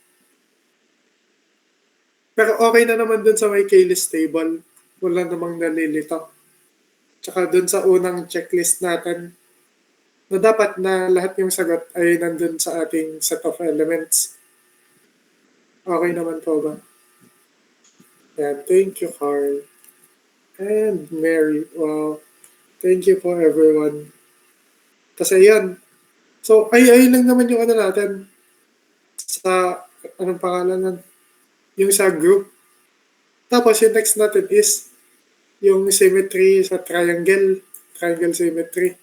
Pero okay na naman dun sa may K-list table. Wala namang nalilito. Tsaka dun sa unang checklist natin, na dapat na lahat yung sagot ay nandun sa ating set of elements. Okay naman po ba? Yan. Thank you, Carl. And Mary. Wow. Thank you po, everyone. Kasi yan. So, ay lang naman yung ano natin. Sa, anong pangalan nun? Yung sa group. Tapos, yung next natin is yung symmetry sa triangle. Triangle symmetry.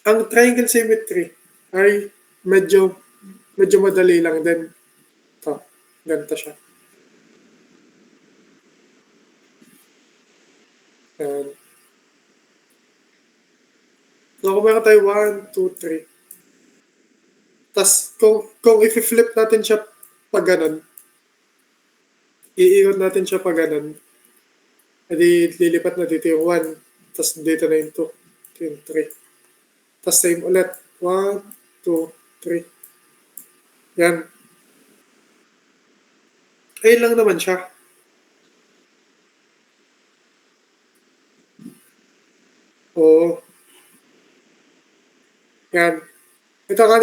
Ang triangle symmetry ay medyo madali lang din. Ito, ganito siya. Yan. So, kung meron tayo 1, 2, 3. Tapos, kung i-flip natin siya pag ganun, iikot natin siya pag ganun, edi lilipat na dito yung 1, tapos dito na yung 2, dito yung 3. Tapos same ulit. 1, 2, 3. Yan. Ayun lang naman siya. Oo. Yan. Ito ka,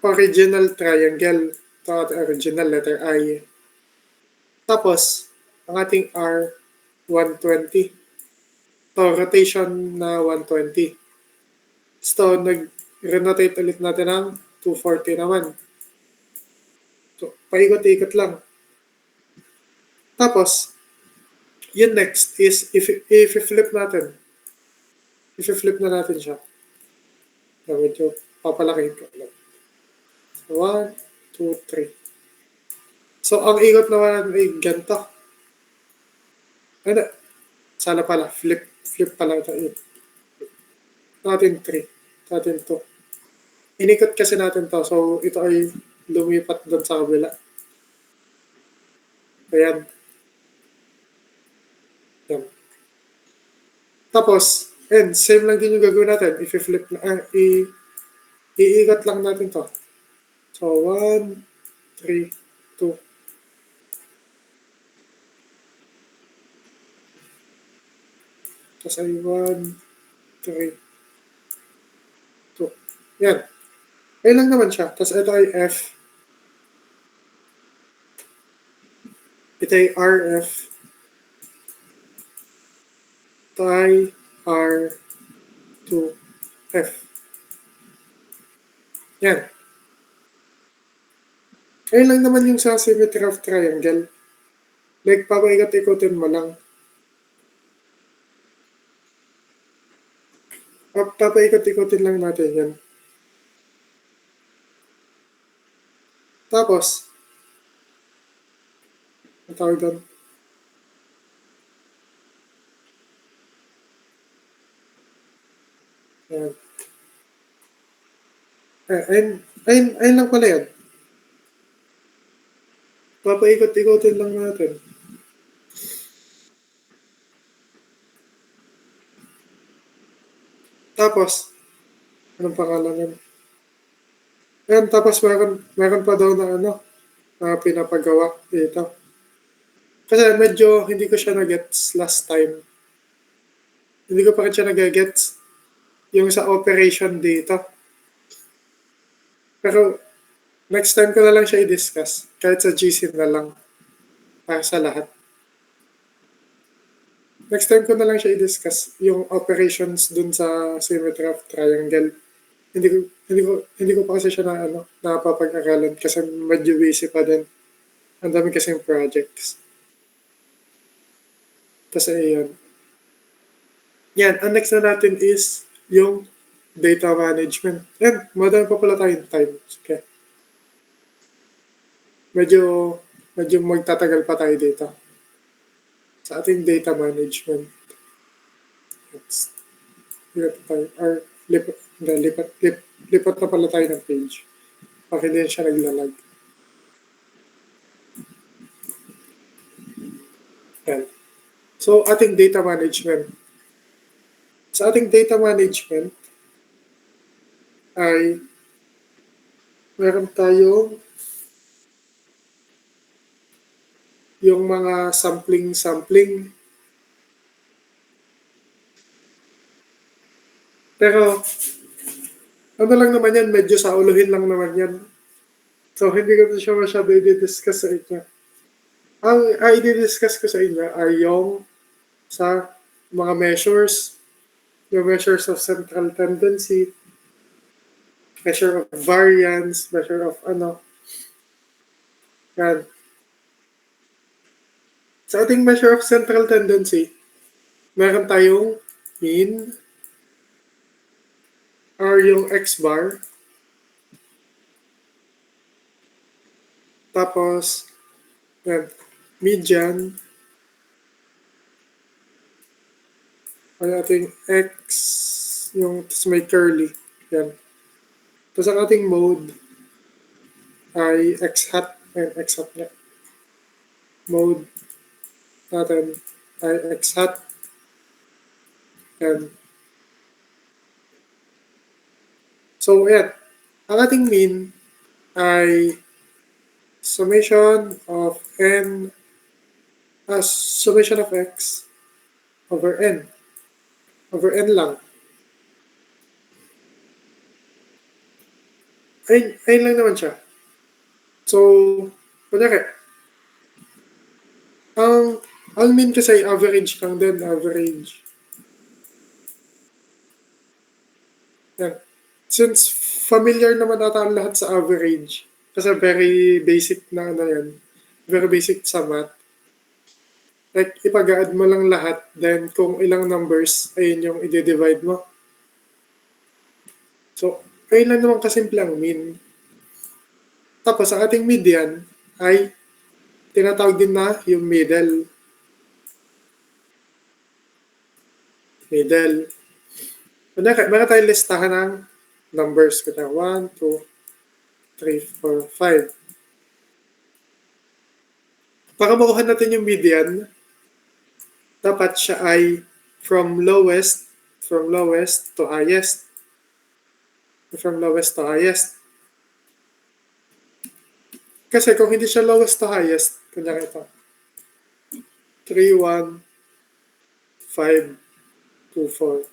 original triangle. Ito original letter I. Tapos, ang ating R, 120. Ito, rotation na 120. So, nag-renotate ulit natin ng 240 naman. So, paikot-ikot lang. Tapos, yun next is, if-flip natin. If-flip na natin siya. Medyo papalakin ko. 1, 2, 3. So, ang ikot naman ay ganito. Ano? Sana pala, flip pala ito. Natin 3. Natin 2. Inikot kasi natin to. So, ito ay lumipat doon sa kabila. Ayan. Yan. Tapos, and same lang din yung gagawin natin. I-flip na, iikot lang natin to. So, 1, 3, 2. Tapos ay 1, 3, 2. Yan. Ayun lang naman siya. Tapos ito ay F. Ito ay RF. Ito ay R2F. Yan. Ayun lang naman yung sa symmetry of triangle. Like, papaikot-ikotin mo lang. Papaikot-ikotin lang natin yan. Tapos, ang tawag doon. Ayan. Ayun lang pala yan. Papaikot-ikotin lang natin. Tapos, anong pangalan yan? Ayan, tapos meron pa daw na pinapagawa dito. Kasi medyo hindi ko siya na-gets last time. Hindi ko pa rin siya nag-gets yung sa operation dito. Pero next time ko na lang siya i-discuss. Kahit sa GC na lang. para sa lahat. Next time ko na lang siya i-discuss yung operations dun sa symmetry of triangle. Hindi ko pa kasi siya napapag-aralan kasi medyo busy pa din. Ang dami kasing projects. Kasi yun. Yan, ang next na natin is yung data management. Yan, madami pa pala tayong time. Okay. Medyo magtatagal pa tayo dito sa ating data management. Lipat tayo, or lipat na pala tayo ng page. Bakit hindi siya naglalag? Yan. So, ating data management. Sa ating data management ay meron tayong yung mga sampling. Pero, ano lang naman yan, medyo sa uluhin lang naman yan. So, hindi ko na siya masyado i-discuss sa inyo. Ang i-discuss ko sa inyo ay yung sa mga measures, yung measures of central tendency, measure of variance, measure of yan. Sa ating measure of central tendency, meron tayong mean, or yung x-bar. Tapos, yan, median, ang ating x, yung may curly. Yan. Tapos ang ating mode ay x hat and x hat nga. Mode natin ay x hat and so yan. Ang ating mean ay summation of n summation of x over n lang. Ayun lang naman siya. So, kunyari, ang mean kasi average lang din, average. Yan. Since familiar naman ata ang lahat sa average, kasi very basic na yan, very basic sa math. Like, ipag-add mo lang lahat, then kung ilang numbers, ayun yung i-divide mo. So, ayun lang naman kasimple ang mean. Tapos, ang ating median ay tinatawag din na yung middle. Meron tayong listahan ng numbers. Kaya 1, 2, 3, 4, 5. Para makuha natin yung median, dapat siya ay from lowest to highest. From lowest to highest. Kasi kung hindi siya lowest to highest, kunyari ito, 3, 1, 5, 2, 4.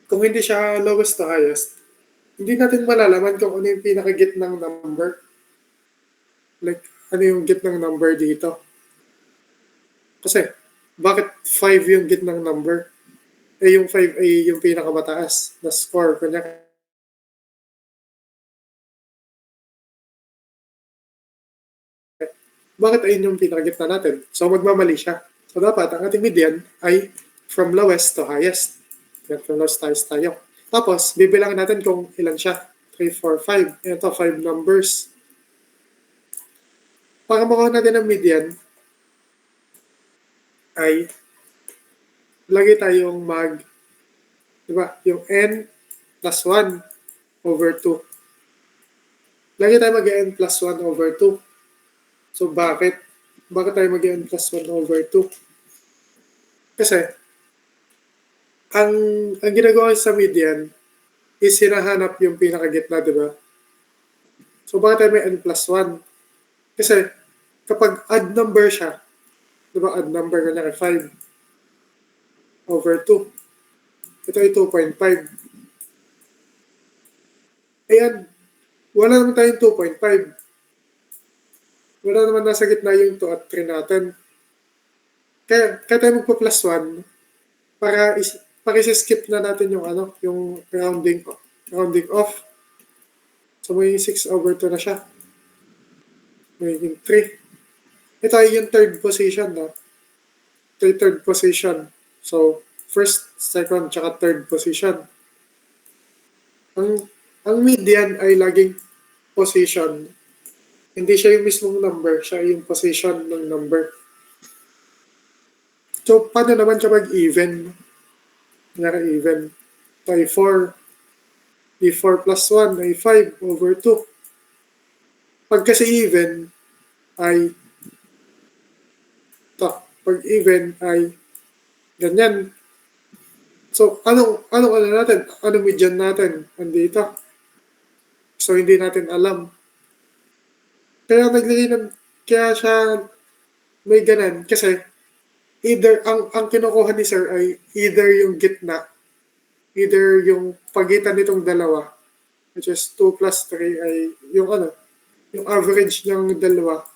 Kung hindi siya lowest to highest, hindi natin malalaman kung ano yung pinaka-gitnang number. Like, ano yung gitnang number dito. Kasi, bakit 5 yung gitnang number? Yung 5 ay yung pinakamataas na score. Kunyari, bakit ayun yung pinakagitna natin? So, magmamali siya. So, dapat ang ating median ay from lowest to highest. Yan, from lowest to highest tayo. Tapos, bibilang natin kung ilan siya. 3, 4, 5. Ito, 5 numbers. Para makuha natin ang median, ay lagi tayong diba, yung n plus 1 over 2. Lagi tayo mag-n plus 1 over 2. So, bakit? Bakit tayo mag-n plus 1 over 2? Kasi, ang ginagawa sa median is hinahanap yung pinakagitna, di ba? So, bakit tayo may n plus 1? Kasi, kapag odd number siya, di ba, odd number kanya 5 over 2. Ito ay 2.5. Ayan, wala naman tayong 2.5. Wala naman nasa gitna yung 2 at 3 natin. Kaya tayo magpa-plus 1 para skip na natin yung yung rounding off. So may 6/2 na siya. Magiging 3. Ito ay yung third position, no? Ito yung third position. So, first, second, tsaka third position. Ang median ay laging position. Hindi siya yung mismong number, siya yung position ng number. So, paano naman siya mag-even? Kunyari even. Ito ay 4. Di 4 plus 1 ay 5/2. Pag kasi even ay ito. Pag even ay ganyan. So, anong natin? Anong median natin? Andito. So, hindi natin alam. Kaya kaya siya may ganan. Kasi, either, ang kinukuha ni sir ay either yung gitna, either yung pagitan nitong dalawa, which is 2 plus 3 ay yung yung average ng dalawa,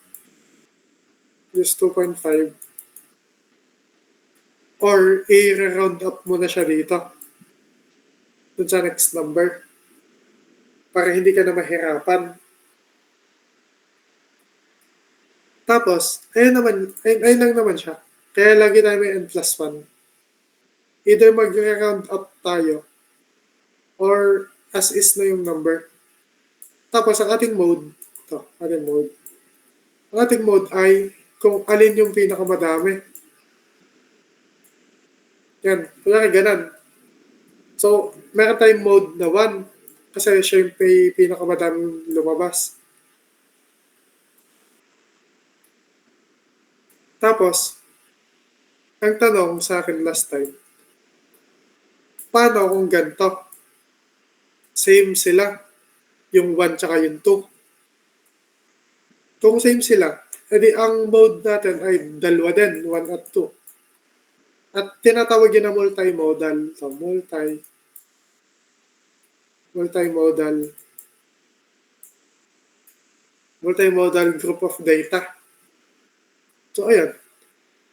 which is 2.5. Or, i-round up mo na siya dito. Dun sa next number. Para hindi ka na mahirapan. Tapos, ayun lang naman siya. Kaya lagi tayo may n plus 1. Either mag-round up tayo or as is na yung number. Tapos, ang ating mode ay kung alin yung pinakamadami. Yan, kaya ganan. So, meron tayong mode na 1 kasi siya yung pinakamadaming lumabas. Tapos, ang tanong sa akin last time, paano kung ganito? Same sila, yung 1 tsaka yung 2. Kung same sila, edi ang mode natin ay dalawa din, 1 at 2. At tinatawag yun na multimodal. So, multimodal group of data. So, ayan.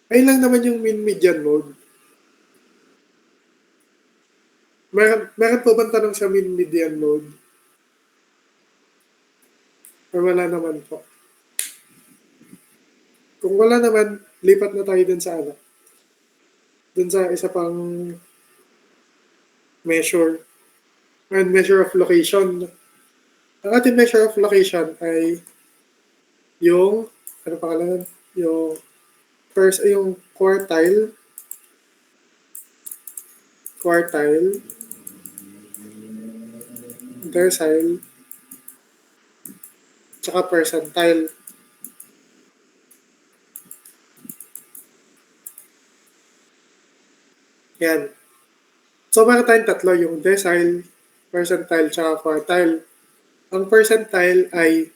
Ayun lang naman yung mean-median mode. Meron po bang tanong sa mean-median mode? Or wala naman po? Kung wala naman, lipat na tayo dun sa dun sa isa pang measure. And measure of location. Ang ating measure of location ay yung, yung quartile, decile, tsaka percentile. Yan. So, meron tayong tatlo, yung decile, percentile, tsaka quartile. Ang percentile ay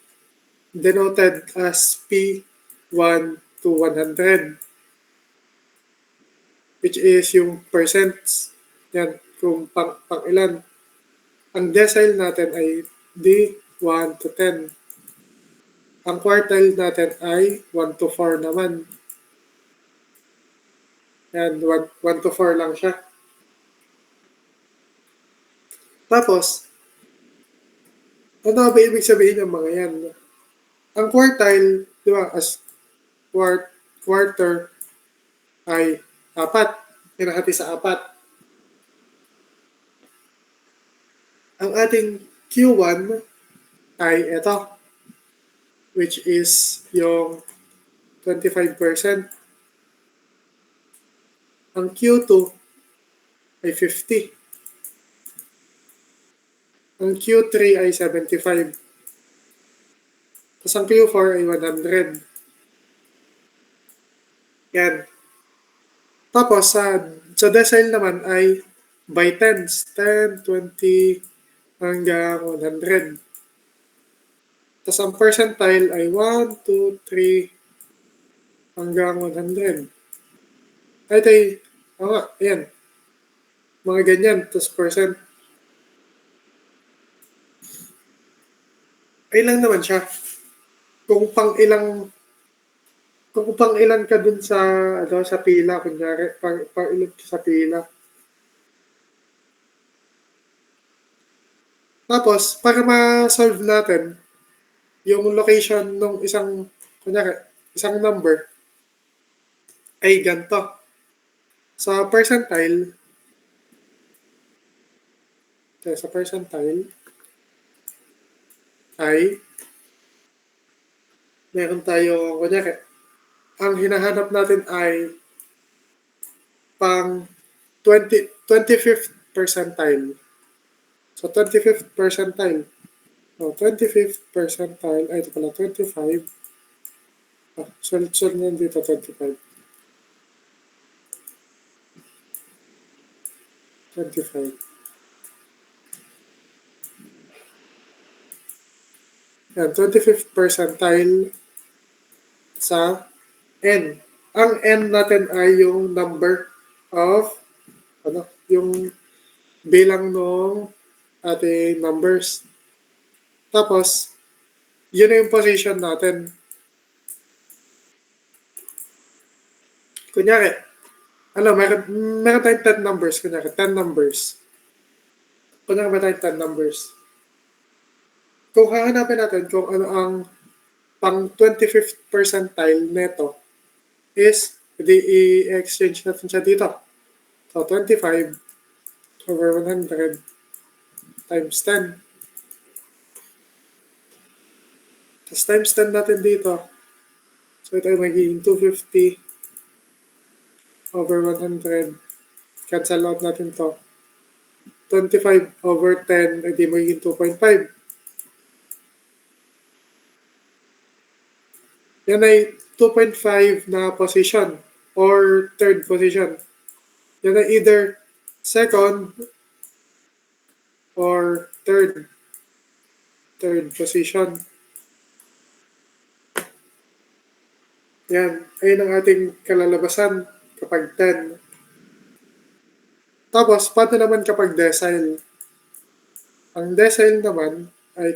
denoted as P1 to 100, which is yung percents. Yan, kung pang ilan. Ang decile natin ay D1 to 10. Ang quartile natin ay 1 to 4 naman. Yan, 1 to 4 lang siya. Tapos, ano ba ibig sabihin ng mga yan? Ang quartile, di ba, as quarter ay 4. Pinahati sa 4. Ang ating Q1 ay ito, which is yung 25%. Ang Q2 ay 50. Ang Q3 ay 75. Tapos ang Q4 ay 100. Yan. Tapos sa decile naman ay by tens. 10, 20, hanggang 100. Tapos ang percentile ay 1, 2, 3, hanggang 100. Ay, ayan. Mga ganyan. Tapos percent. Ay lang naman siya. kung pang ilan ka dun sa sa pila, kunyari, pang ilan ka sa pila. Tapos, para ma-solve natin yung location ng kunyari, isang number ay ganito. Sa percentile, ay meron tayo, kunyari, ang hinahanap natin ay pang 25th percentile. So, 25th percentile. So, 25th percentile, ay ito pala, 25. Sulit nandito, 25. 25. Yan, 25th percentile sa N. Ang N natin ay yung number of, yung bilang ng ating numbers. Tapos, yun na yung position natin. Kunyari, meron tayong 10 numbers. Kunyari, 10 numbers. Kunyari, meron tayong 10 numbers. Kung hahanapin natin kung ano ang pang 25th percentile neto is, i-exchange natin siya dito. So, 25 over 100 times 10. Tapos times 10 natin dito. So, ito ay magiging 250 over 100. Cancel out natin to. 25 over 10, edi magiging 2.5. Yan ay 2.5 na position or third position. Yan ay either second or third position. Yan, ayun ang ating kalalabasan kapag 10. Tapos, paano naman kapag decile? Ang decile naman ay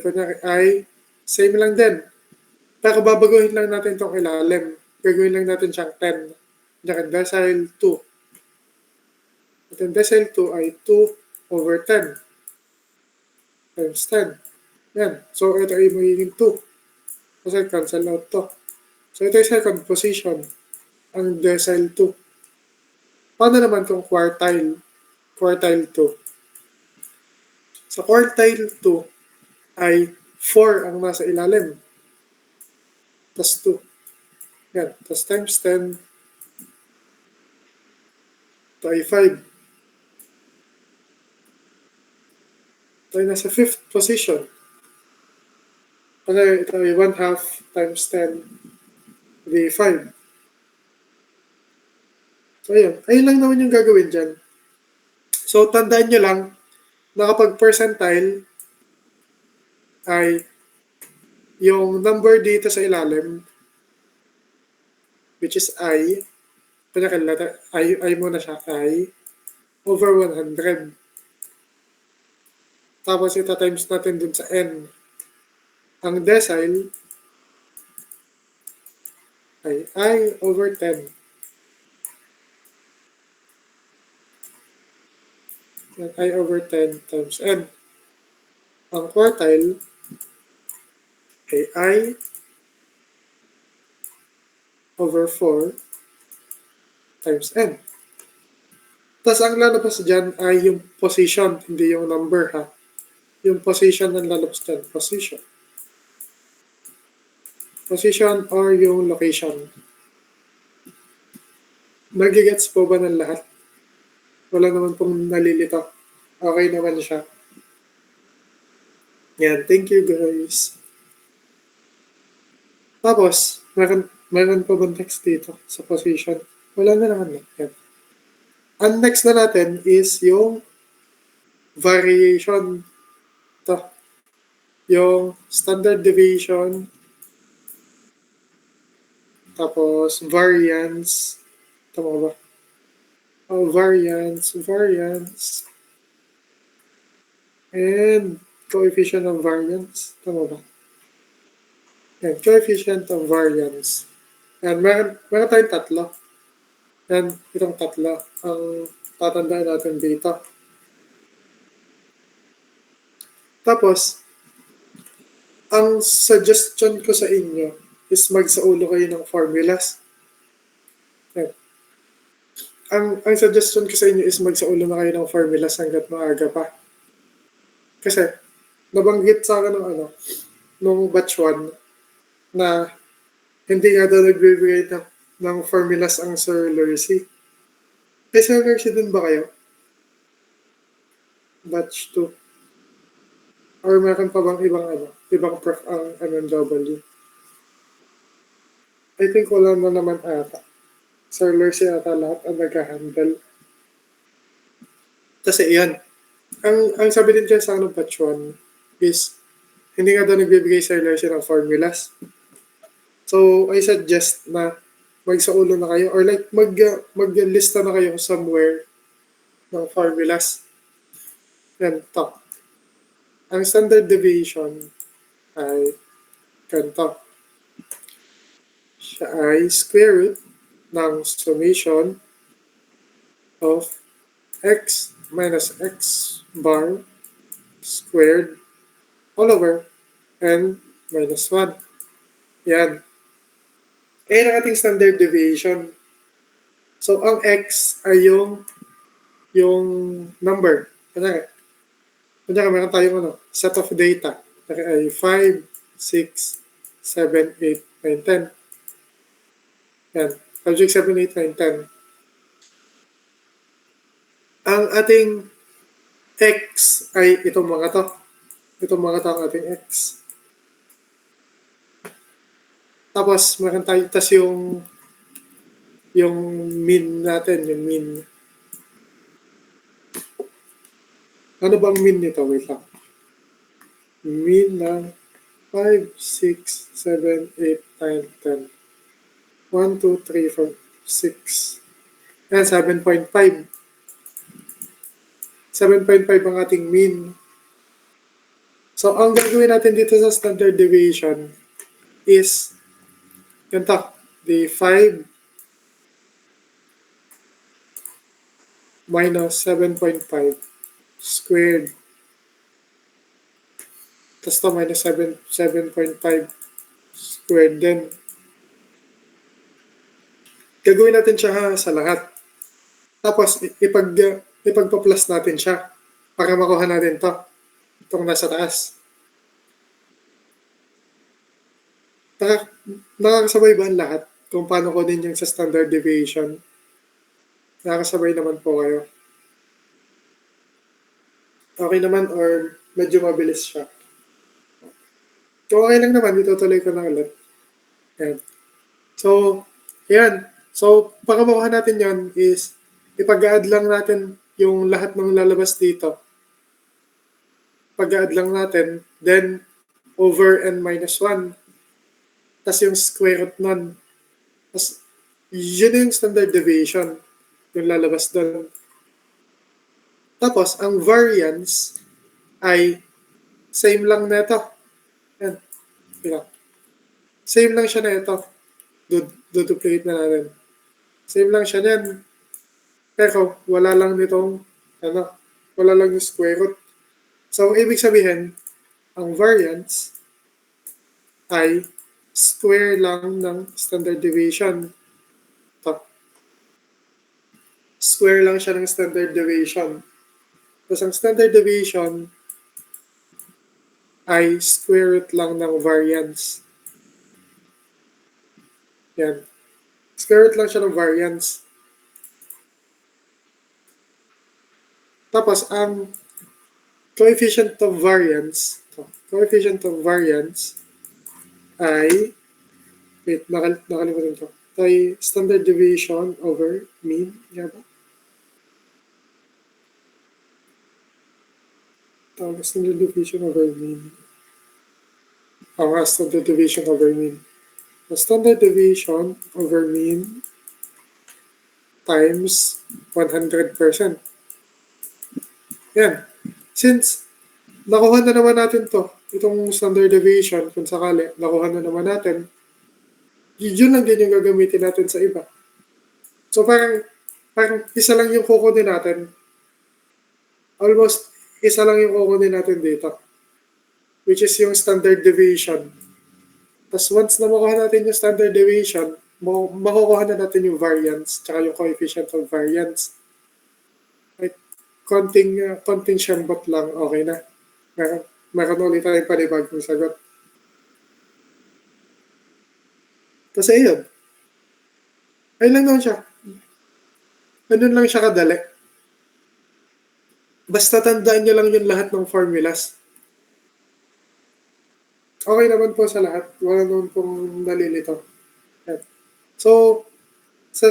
same lang din. Pero babaguhin lang natin itong ilalim. Gagawin lang natin siyang 10. Diyan, decile 2. At ang decile 2 ay 2 over 10 times 10. Yan. So, ito ay magiging 2. Kasi cancel out to. So, ito ay second position. Ang decile 2. Paano naman kung quartile? Quartile 2. Sa quartile 2 ay 4 ang nasa ilalim. Plus 2. Yan. Plus times 10. Ito ay 5. Ito ay nasa 5th position. Kasi ito ay 1/2 times 10. Di 5. So, ayun. Ayun lang naman yung gagawin dyan. So, tandaan nyo lang na kapag percentile ay yung number dito sa ilalim, which is I, letter, I muna siya, I, over 100. Tapos ito times natin dun sa N. Ang decile ay I over 10. Yan, I over 10 times N. Ang quartile ay I over 4 times N. Tapos ang lalabas dyan ay yung position, hindi yung number ha. Yung position ang lalabas dyan, position. Position or yung location. Nagigets po ba ng lahat? Wala naman pong nalilito. Okay naman siya. Yan, thank you guys. Tapos, meron pa bang text dito sa position? Wala na naman. Yan. Ang next na natin is yung variation. Ito. Yung standard deviation. Tapos, variance. Tama ba? Oh, variance. And coefficient of variance. Tama ba? Yan, coefficient of variance. And meron tayong tatlo. And itong tatlo ang tatandaan natin dito. Tapos, ang suggestion ko sa inyo is magsaulo kayo ng formulas. Yan. Ang suggestion ko sa inyo is magsaulo na kayo ng formulas hanggat maaga pa. Kasi, nabanggit sa akin nung batch 1 na hindi nga daw nagbibigay ng formulas ang Sir Lursy. May Sir Lursy din ba kayo? Batch 2. Or meron pa bang ibang prof ang MMW? I think wala na naman ata. Sir Lursy ata lahat ang nag-handle. Kasi yan. Ang sabi din dyan sa batch 1 is hindi nga daw nagbibigay Sir Lursy ng formulas. So, I suggest na magsaulo na kayo or like maglista na kayo somewhere ng formulas. Yan, top. Ang standard deviation ay ganito. Siya ay square root ng summation of x minus x bar squared all over n minus 1. Yan. Ayan ang ating standard deviation. So, ang x ay yung number. Kunyari, meron tayong set of data. Ay 5, 6, 7, 8, 9, 10. Yan. 5, 6, 7, 8, 9, 10. Ang ating x ay itong mga to. Itong mga to ang ating x. Tapos, meron tayo, tas yung mean natin, yung mean. Ano bang mean nito? Wait lang. Mean ng 5, 6, 7, 8, 9, 10. 1, 2, 3, 4, 6. Ayan, 7.5. 7.5 ang ating mean. So, ang gagawin natin dito sa standard deviation is ganito, the 5 minus 7.5 squared. Tapos to minus 7.5 squared din. Gagawin natin siya sa lahat. Tapos, ipagpa-plus natin siya para makuha natin to. Itong nasa taas. Nakakasabay ba ang lahat kung paano ko din yung sa standard deviation? Nakakasabay naman po kayo. Okay naman or medyo mabilis siya? Kung okay lang naman, itutuloy ko na ulit. Yan. So, yan. So, para makuha natin yon is ipag-add lang natin yung lahat ng lalabas dito. Pag-add lang natin, then over n minus 1. Tapos yung square root nun. Tapos, yun yung standard deviation. Yung lalabas doon. Tapos, ang variance ay same lang na ito. Yan. Same lang siya na ito. Duplicate na natin. Same lang siya yan. Pero, wala lang nitong, wala lang yung square root. So, ibig sabihin, ang variance ay square lang ng standard deviation. Ito. Square lang siya ng standard deviation. Tapos ang standard deviation ay square root lang ng variance. Yan. Square root lang siya ng variance. Tapos ang coefficient of variance ay, wait, nakalimutan ko. Ito ay standard deviation over mean. Yan ba? Ito, standard deviation over mean. Standard deviation over mean. The standard deviation over mean times 100%. Yan. Since nakuha na naman natin to, itong standard deviation, kung sakali, nakuha na naman natin, yun lang din yung gagamitin natin sa iba. So parang isa lang yung kukunin natin. Almost isa lang yung kukunin natin dito, which is yung standard deviation. Tapos once na makuha natin yung standard deviation, makukuha na natin yung variance, tsaka yung coefficient of variance. Right? Konting syambot lang, okay na. Meron ulit tayong panibagong sagot. Kasi ayun, ayun lang naman siya. Ganun lang siya kadali. Basta tandaan nyo lang yung lahat ng formulas. Okay naman po sa lahat. Wala naman pong nalilito. So, sa,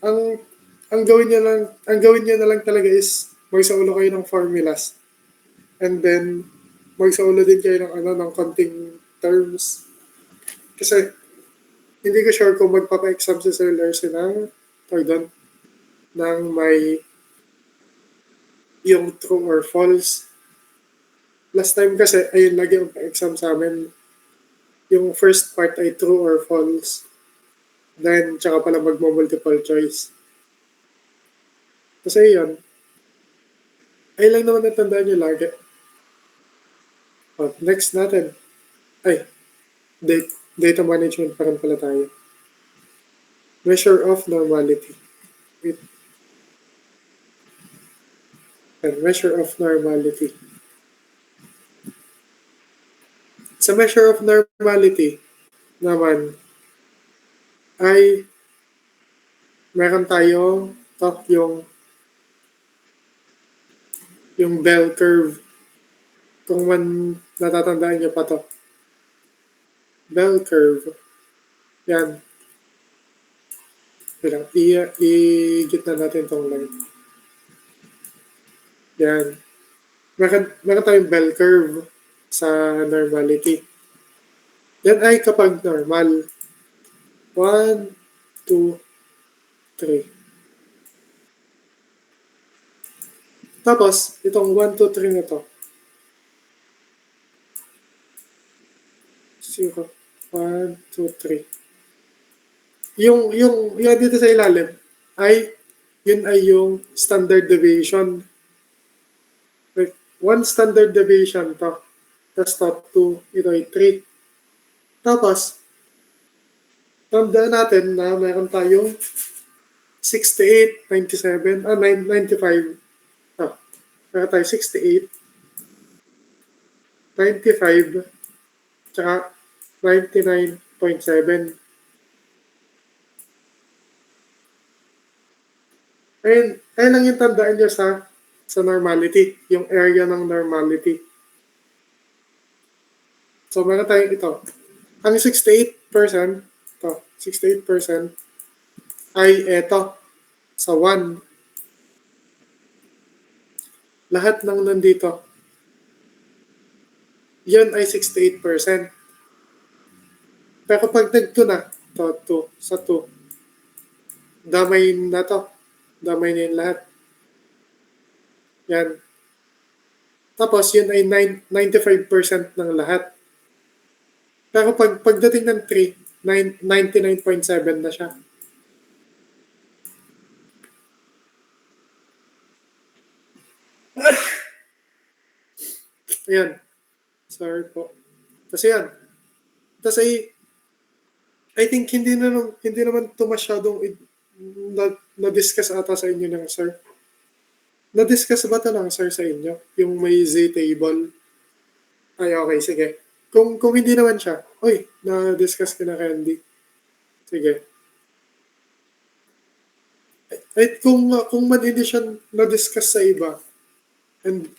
ang ang gawin niyo na lang talaga is magsaulo kayo ng formulas. And then magsaulo din kayo ng ng konting terms. Kasi hindi ko sure kung magpapa-exam si Sir Larry ng may yung true or false. Last time kasi, ayun lagi ang pa-exam sa amin. Yung first part ay true or false. Then, tsaka pala magmo-multiple choice. Kasi yun, ay lang naman natandaan nyo lagi. Next natin. Ay, data management pa rin pala tayo. Measure of normality. Wait. And measure of normality. Sa measure of normality naman, ay meron tayong yung bell curve. Kung man natatandaan nyo pa to. Bell curve. Yan. I-gitna natin tong line. Yan. Meron tayong bell curve sa normality. Yan ay kapag normal. 1, 2, 3. Tapos, itong 1, 2, 3 na to. 0, 1, 2, 3. Yung dito sa ilalim yun ay yung standard deviation. Like, 1 standard deviation to. Tapos to 2, ito ay 3. Tapos, tandaan natin na meron tayong 68, 97, 95. Meron tayong 68, 95, tsaka 99.7. Ayun lang yung tandaan nyo sa normality, yung area ng normality. So, meron tayong ito. Ang 68%, ito, 68% ay ito, sa 1. Lahat ng nandito, yan ay 68%. Pero pag nag-2 na, ito, 2, sa 2, damay na to. Damay na yung lahat. Yan. Tapos, yun ay 95% ng lahat. Pero pagdating ng 3, 99.7 na siya. Ayan. Sorry po. Kasi yan. Tapos I think hindi naman ito masyadong na-discuss ata sa inyo ng sir. Na-discuss ba ito ng sir sa inyo? Yung may Z-table? Ay, okay, sige. Kung hindi naman siya, na-discuss ko na Candy. Sige. Ay, kung man hindi siya na-discuss sa iba, and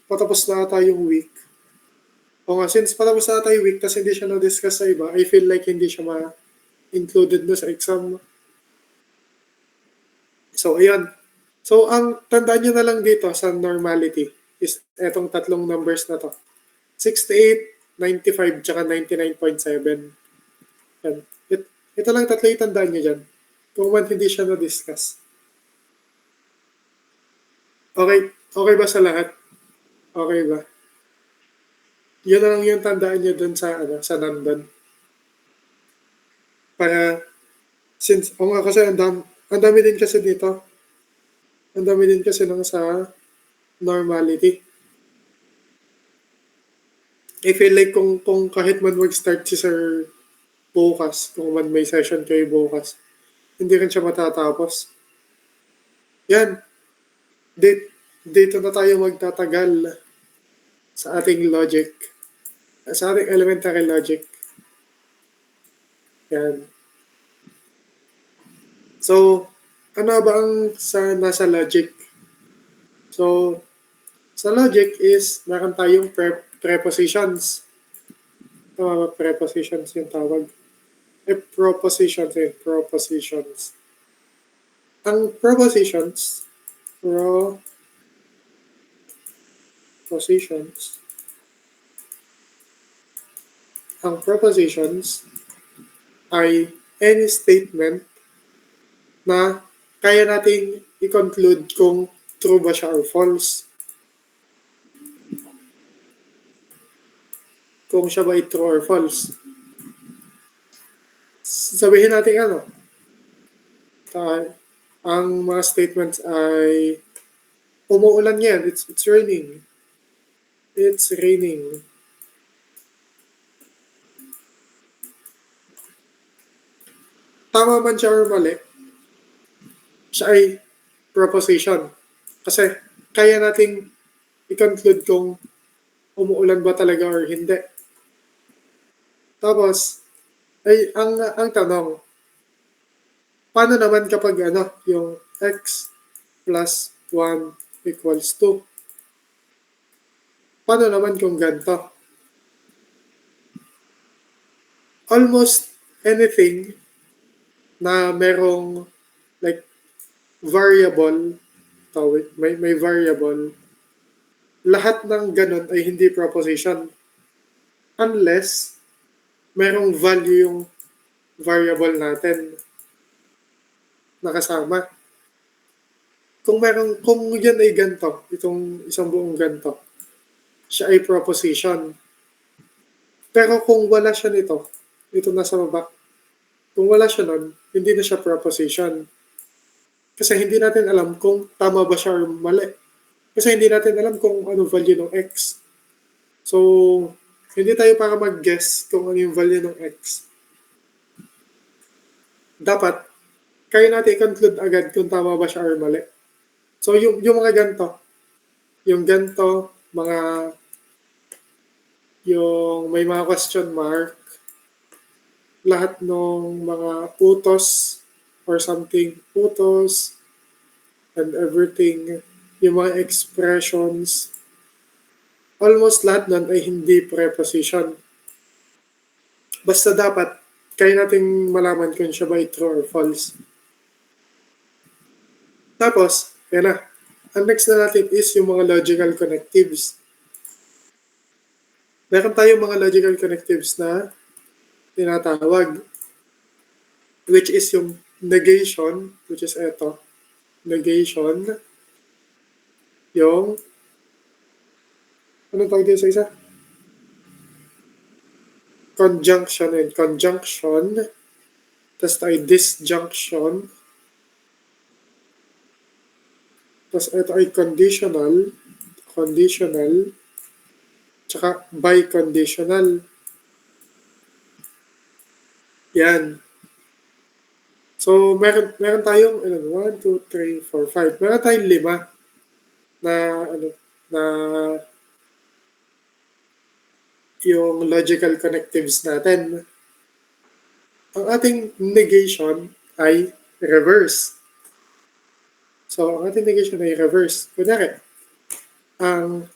patapos na ata yung week, o nga, since patapos na ata yung week, tapos hindi siya na-discuss sa iba, I feel like hindi siya included na sa exam. So, ayan. So, ang tandaan nyo na lang dito sa normality is etong tatlong numbers na to. 68, 95, tsaka 99.7. Yan. Ito lang tatlo yung tandaan nyo dyan. Kung man hindi siya na-discuss. Okay ba sa lahat? Okay ba? Yun na lang yung tandaan nyo dun sa, sa nandun. Para, since, o nga kasi ang dami din kasi dito. Ang dami din kasi nung sa normality. I feel like kung kahit man mag-start si Sir bukas, kung man may session kayo bukas, hindi rin siya matatapos. Yan, dito na tayo magtatagal sa ating logic, sa ating elementary logic. Yan. So, ano ba ang nasa logic? So, sa logic is, meron tayong prepositions. Tama ba? Prepositions yung tawag. Propositions and propositions. Ang propositions ay any statement na kaya nating i-conclude kung true ba siya or false. Kung siya ba ay true or false. Sabihin natin ang mga statements ay umuulan yan, it's raining. It's raining. Tama man siya or mali, siya ay proposition. Kasi kaya nating i-conclude kung umuulan ba talaga or hindi. Tapos, ay ang tanong, paano naman kapag yung x plus 1 equals 2? Paano naman kung ganito? Almost anything na merong like variable, may variable, lahat ng ganun ay hindi proposition. Unless merong value yung variable natin nakasama. Kung yan ay ganito, itong isang buong ganito, siya ay proposition. Pero kung wala siya nito, ito nasa baba, kung wala siya nun, hindi na siya proposition. Kasi hindi natin alam kung tama ba siya or mali. Kasi hindi natin alam kung ano value ng x. So, hindi tayo para mag-guess kung ano yung value ng x. Dapat, kaya natin i-conclude agad kung tama ba siya or mali. So, yung mga ganito, yung may mga question mark, lahat ng mga utos or something, utos, and everything, yung mga expressions, almost lahat nun ay hindi preposition. Basta dapat, kaya nating malaman kung siya ba ay true or false. Tapos, yan na. Ang next na natin is yung mga logical connectives. Meron tayong mga logical connectives na tinatawag, which is yung negation, which is ito. Negation. Yung, ano tawag dito sa isa? Conjunction and conjunction. Tapos tayo disjunction. Tapos ito ay conditional, tsaka biconditional. Yan. So, meron tayong 1, 2, 3, 4, 5. Meron tayong 5 na yung logical connectives natin. Ang ating negation ay reverse. So, ang ating negation ay reverse. Kunyari, ang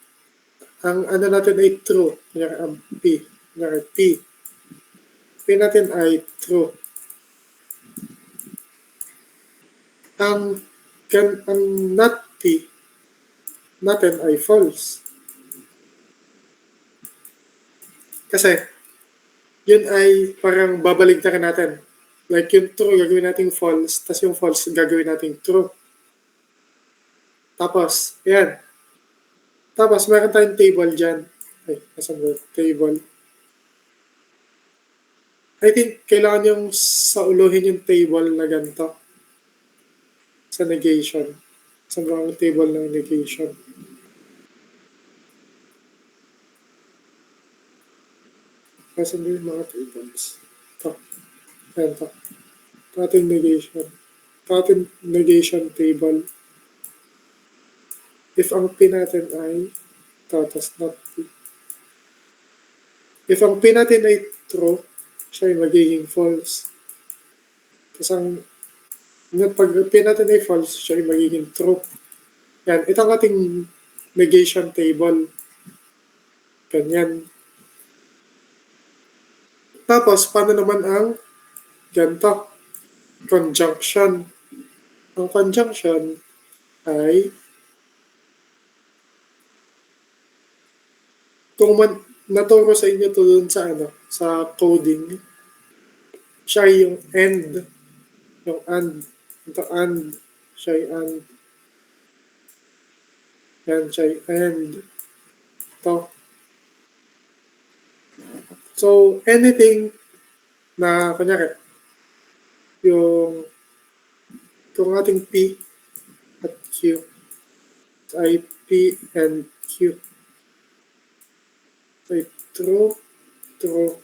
ano natin ay true. Kunyari, ang P. Kunyari, P. P natin ay true. Ang not P natin ay false. Kasi, yun ay parang babaligtarin natin. Like yung true, gagawin natin false, tapos yung false, gagawin natin true. Tapos, yan. Tapos, meron tayong table dyan. Ay, nasa ba? Table. I think kailangan yung sauluhin yung table na ganito sa negation. Sa mga table ng negation. Kasi may mga tables. Ito. Ayan to. Ito ating negation. Ito ating negation table. If ang P natin ay ito, tas not P. If ang P natin ay true, siya ay magiging false. Tapos ang pag P natin ay false, siya ay magiging true. Yan, ito ang ating negation table. Ganyan. Tapos, paano naman ang ganito? Conjunction. Ang conjunction ay kung naturo sa inyo to dun sa sa coding, siya ay yung and. Yung and. Ito and. Siya ay and. Yan, siya ay and. Ito. So, anything na, kunyari, yung kung ating P at Q ay P and Q ay true, true,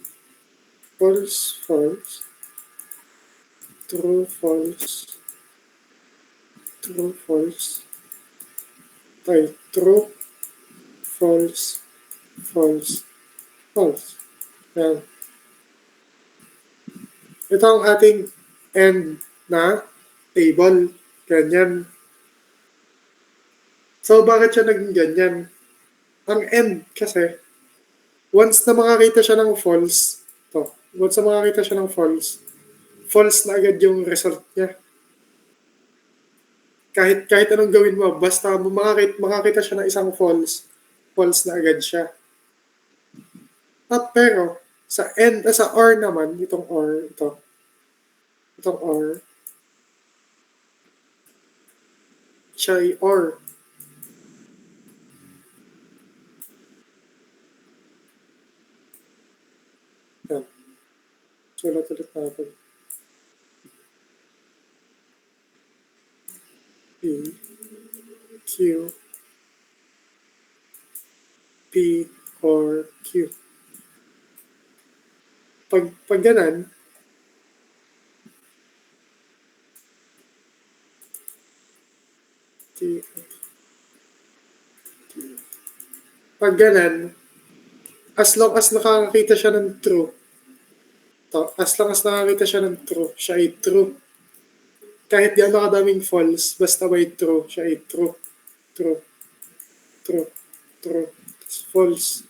false, false, true, false, true, false, ay true, false, false, false. Yan. Ito ang ating end na table. Ganyan. So, bakit siya naging ganyan? Ang end kasi, once na makakita siya ng false, once na makakita siya ng false na agad yung result niya. Kahit anong gawin mo, basta makakita siya ng isang false na agad siya. At pero, sa or naman, itong or, siya ay or. Yan. Sulat ulit natin. P, Q, P, or Q. Pag ganan, T, pag ganan, as long as nakakita siya ng true, as long as nakakita siya ng true, siya ay true. Kahit di ano kadaming false, basta may true, siya ay true. True. True. True. False.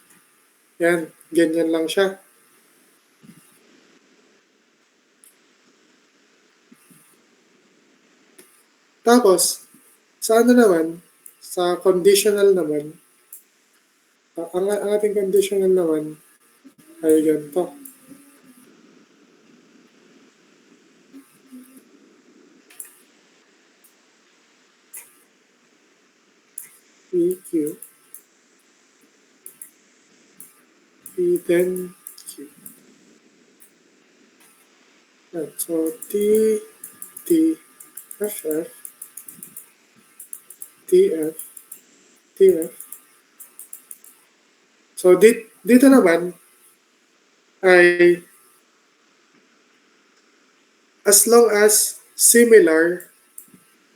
Yan. Ganyan lang siya. Tapos, sa ano naman, sa conditional naman, ang ating conditional naman ay ganito. PQ, P then Q. Yan. So, T, F, TF, TF. So, dito naman ay as long as similar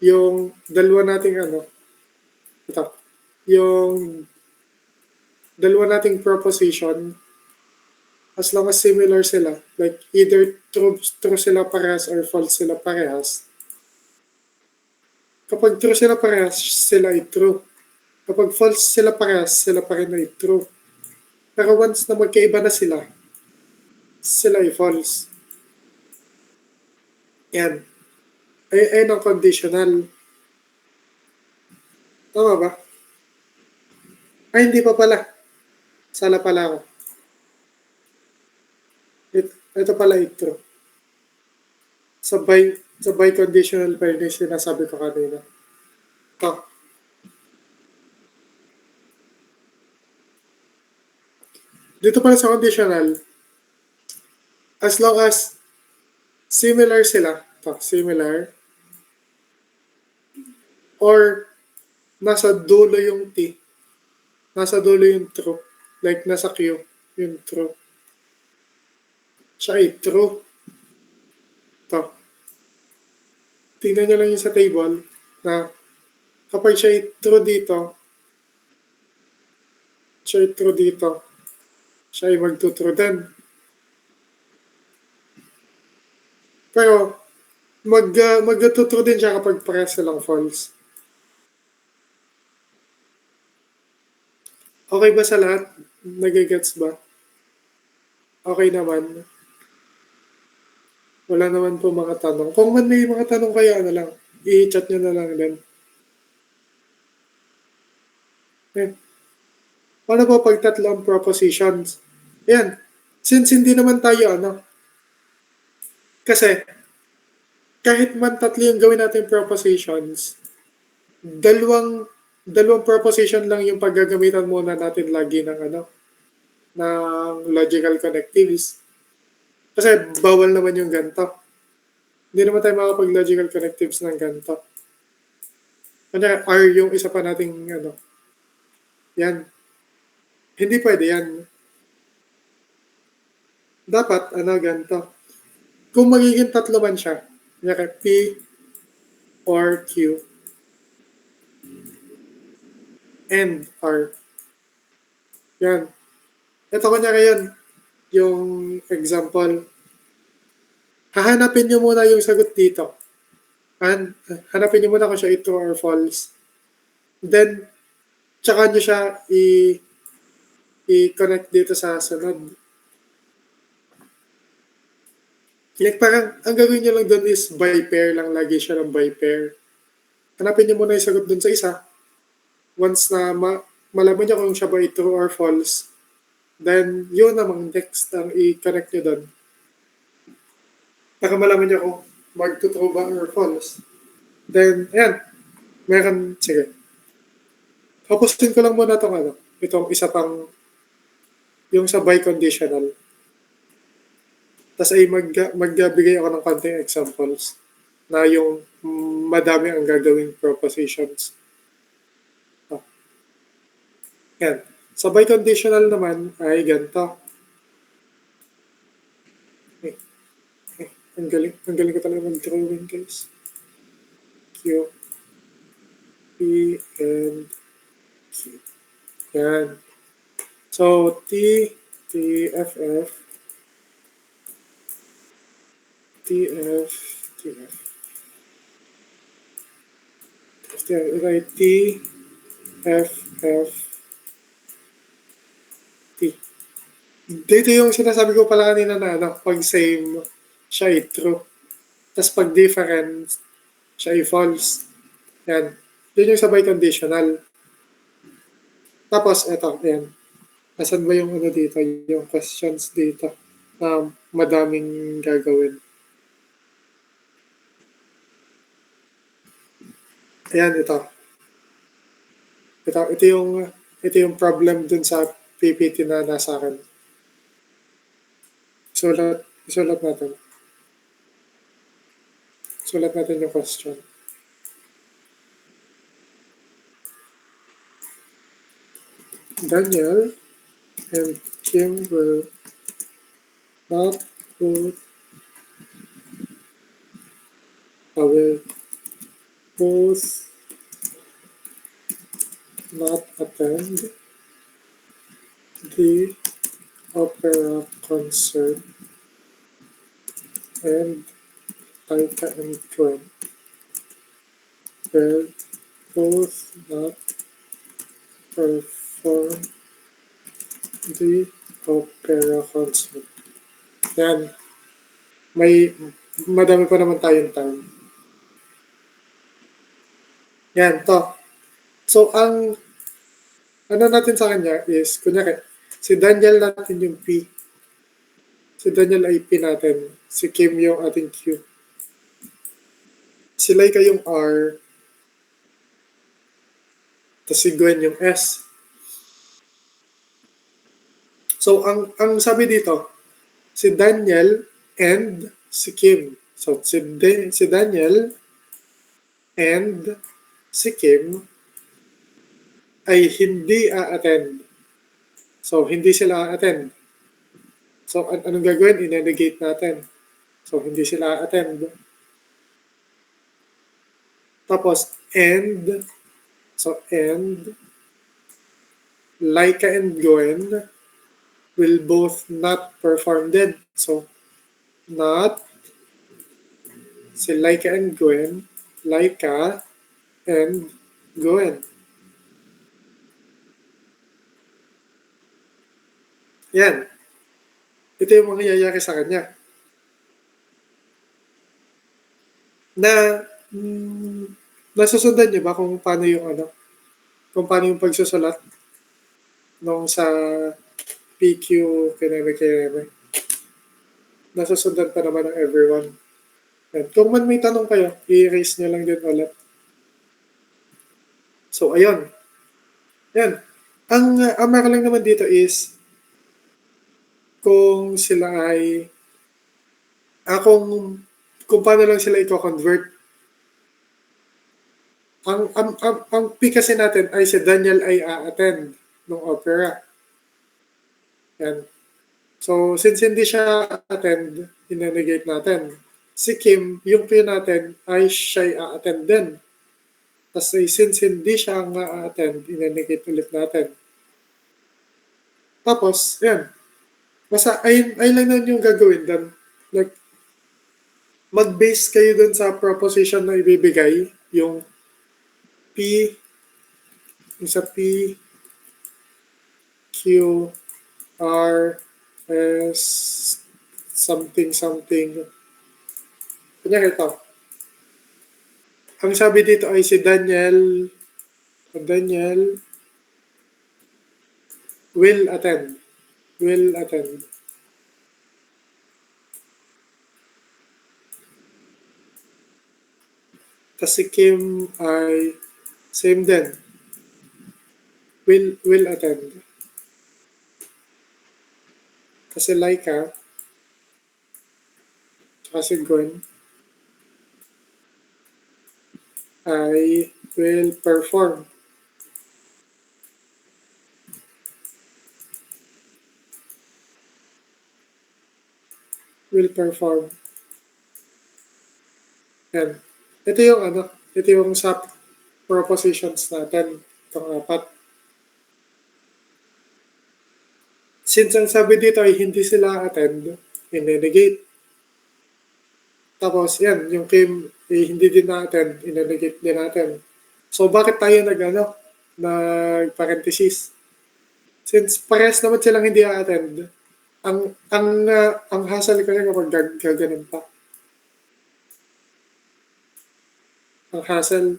yung dalawa nating yung dalawa nating proposition, as long as similar sila, like either true sila parehas or false sila parehas. Kapag true sila parehas, sila ay true. Kapag false sila parehas, sila pa rin ay true. Pero once na magkaiba na sila ay false. Yan. Ay ang conditional. Tama ba? Ay, hindi pa pala. Sala pala ako. Ito pala ay true. Sa biconditional pa rin sinasabi ko kanina. Ito. Dito pala sa conditional, as long as similar sila, similar, or nasa dulo yung T, nasa dulo yung true, like nasa Q, yung true. Siya ay true. To. Tingnan nyo lang yung sa table na kapag siya ay true dito, siya ay true dito, siya ay magtutrue din. Pero, magtutrue din siya kapag parehas silang false. Okay ba sa lahat? Nagigets ba? Okay naman. Wala naman po mga tanong. Kung man may mga tanong kayo, ano lang, i-chat nyo na lang din. Eh, paano po pag tatlong propositions? Yan. Since hindi naman tayo, kasi kahit man tatlo yung gawin natin propositions, dalawang dalawang proposition lang yung paggagamitan muna natin lagi ng logical connectives. Kasi bawal naman yung ganito. Hindi naman tayo makapag-logical connectives ng ganito. Kanya, R yung isa pa nating yan. Hindi pwede yan. Dapat, ganito. Kung magiging tatlo man siya, kanya P or Q and R. Yan. Ito kanya yan, yung example. Hahanapin nyo muna yung sagot dito. Hanapin nyo muna kung siya true or false. Then, tsaka nyo siya i-connect dito sa sunod. Like parang, ang gagawin nyo lang doon is by pair lang, lagi siya ng by pair. Hanapin nyo muna yung sagot doon sa isa. Once na malaman nyo kung siya ba true or false, then yun namang next ang i-connect nyo doon. Para malaman nyo kung mag-true ba or false. Then, ayan. Meron, sige. Tapusin ko lang muna itong isa pang, yung sa biconditional. Tapos ay magbigay ako ng konting examples na yung madami ang gagawing propositions. Yan. Sa biconditional naman ay ganito. Ang galing ko talaga mag-drawing, guys. Q, P, and Q. Yan. So, T, F, F, T, F, T, F. Write T, F, F, T. Dito yung sinasabi ko pala kanina na pag same, siya ay true. Tapos pag different, siya ay false. Yan. Yun yung sa biconditional. Tapos, eto, yan. Nasaan ba yung dito? Yung questions dito na madaming gagawin. Ayan, ito. Ito yung problem dun sa PPT na nasa akin. Isulat natin. Sulat natin yung question. Daniel and Kim will not put will both not attend the opera concert, and Taika and Gwen will both not perform the opera concert. Yan. Madami pa naman tayong time. Yan, to. So, ang natin sa kanya is, kunyari, si Daniel natin yung P. Si Daniel ay P natin. Si Kim yung ating Q. Si Laika yung R. Tapos si Gwen yung S. So, ang sabi dito, si Daniel and si Kim. So, si Daniel and si Kim ay hindi a-attend. So, hindi sila a-attend. So, anong gagawin? I-negate natin. So, hindi sila a-attend. Tapos, and Laika and Gwen will both not perform then. So, not si Laika and Gwen, Laika and Gwen. Yan. Ito yung mangyayari sa kanya. Na, nasusundan niyo ba kung paano yung kung paano yung pagsusulat nung sa PQ kineme. Nasusundan pa naman ng everyone. And kung man may tanong kayo, i-raise nyo lang din ulit. So, ayun. Yan. Ang meron lang naman dito is kung sila ay kung paano lang sila i-convert. Ang pick kasi natin ay si Daniel ay a-attend ng opera. Yan. So, since hindi siya attend, inenegate natin. Si Kim, yung P natin ay siya a-attend din. Tapos since hindi siya ang a-attend, inenegate ulit natin. Tapos, yan. Basta, ayun lang naman yung gagawin doon. Like, mag-base kayo dun sa proposition na ibibigay, yung P, yung sa P, Q, R, S, something. Kanya ito. Ang sabi dito ay si Daniel will attend. Tapos si Kim ay same din. Will attend. Kasi Laika, tsaka si Gwen, I will perform. Yan. Ito yung sa propositions natin, itong 4. Since ang sabi dito ay hindi sila attend, i-negate. Tapos yan, yung Kim hindi din na-attend, i-negate din natin. So bakit tayo nag-parenthesis? Since parehas naman silang hindi a-attend, ang hassle ko rin kapag gaganon pa. Ang hassle,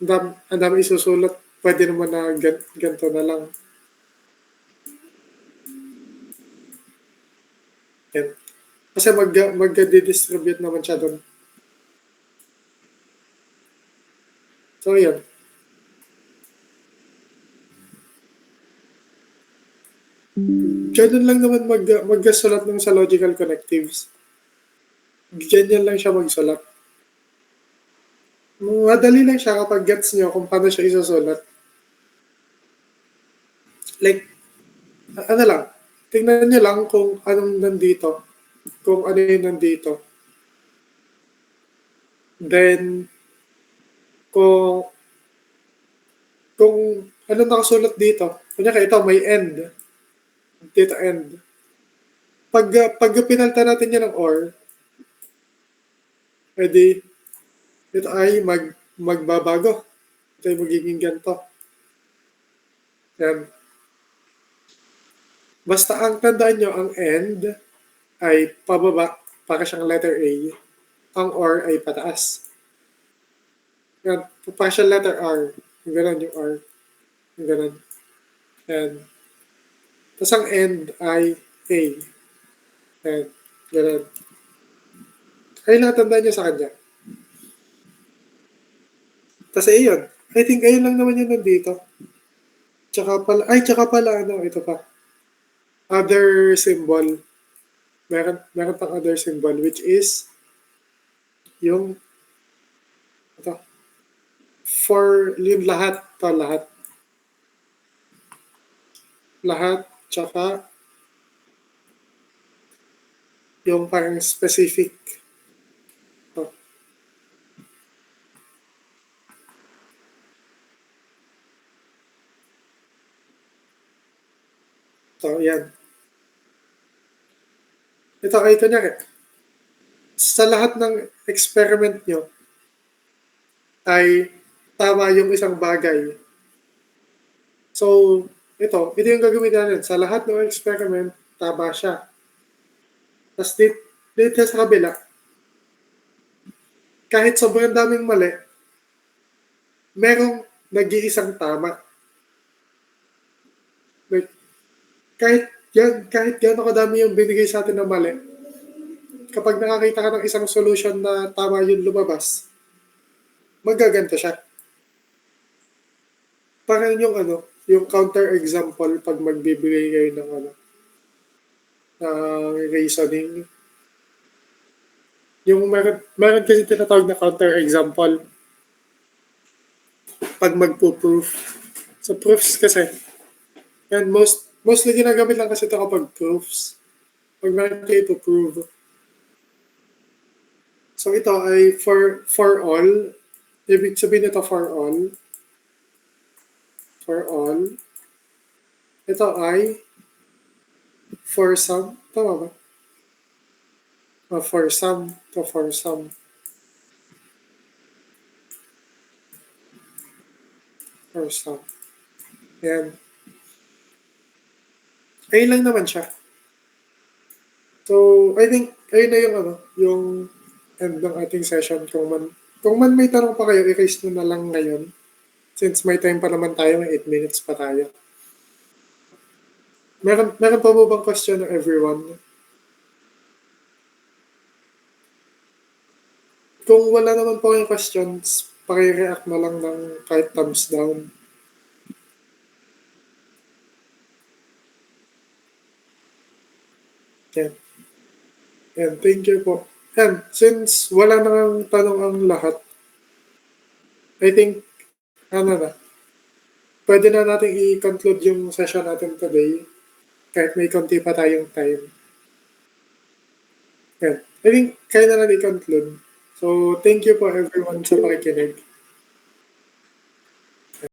ang dami isusulat, pwede naman na ganito na lang. Yan. Kasi mag-distribute naman siya doon. So, yun. Ganun lang naman magsulat ng sa logical connectives. Ganyan lang siya magsulat. Madali lang siya kapag gets nyo kung paano siya isusulat. Like, tingnan nyo lang kung anong nandito. Kung ano yung nandito. Then, kung ano nakasulat dito. Kunyari, ito, may end. Dito, end. Pag pinalta natin yan ng or, edi, ito ay magbabago. Ito ay magiging ganito. Yan. Basta ang tandaan nyo, ang end ay pababa, para siyang letter A. Ang or ay pataas. Yan. Para siyang letter R. Yung ganun yung R. Yung ganun. Yan. Tapos ang end ay A. Yan. Ganun. Ayun lang tandaan nyo sa kanya. Tapos ayun. I think ayun lang naman yun nandito. Tsaka pala, ito pa. other symbol. Meron pang other symbol which is yung ito, for yung lahat to lahat tsaka yung parang specific to. So, yan. Ito ay kunyari, sa lahat ng experiment nyo ay tama yung isang bagay. So, ito yung gagawin natin. Sa lahat ng experiment, tama siya. Tapos dito sa kabila, kahit sobrang daming mali, merong nag-iisang tama. Like, kahit gano'n kadami yung binigay sa atin na mali, kapag nakakita ka ng isang solution na tama yung lumabas, magaganto siya. Parang yung yung counter example pag magbibigay kayo ng ng reasoning. Yung meron kasi tinatawag na counter example pag magpo-proof. So proofs kasi, and mostly ginagamit lang kasi ito kapag proofs. Pag meron kayo to prove. So ito ay for all. Ibig sabihin ito for all. For all. Ito ay for some. Tama ba? For some. To for some. For some. Yan. Ayun lang naman siya. So, I think, ayun na yung yung end ng ating session. Kung man may tanong pa kayo, i-raise nyo na lang ngayon. Since may time pa naman tayo, may 8 minutes pa tayo. Meron pa mo bang question ng everyone? Kung wala naman po kayong questions, paki-react na lang ng kahit thumbs down. Yan. Yan, thank you po. And since wala nang tanong ang lahat, I think, pwede na natin i-conclude yung session natin today kahit may konti pa tayong time. Yan. I think, kaya na natin i-conclude. So, thank you po everyone sa pakikinig.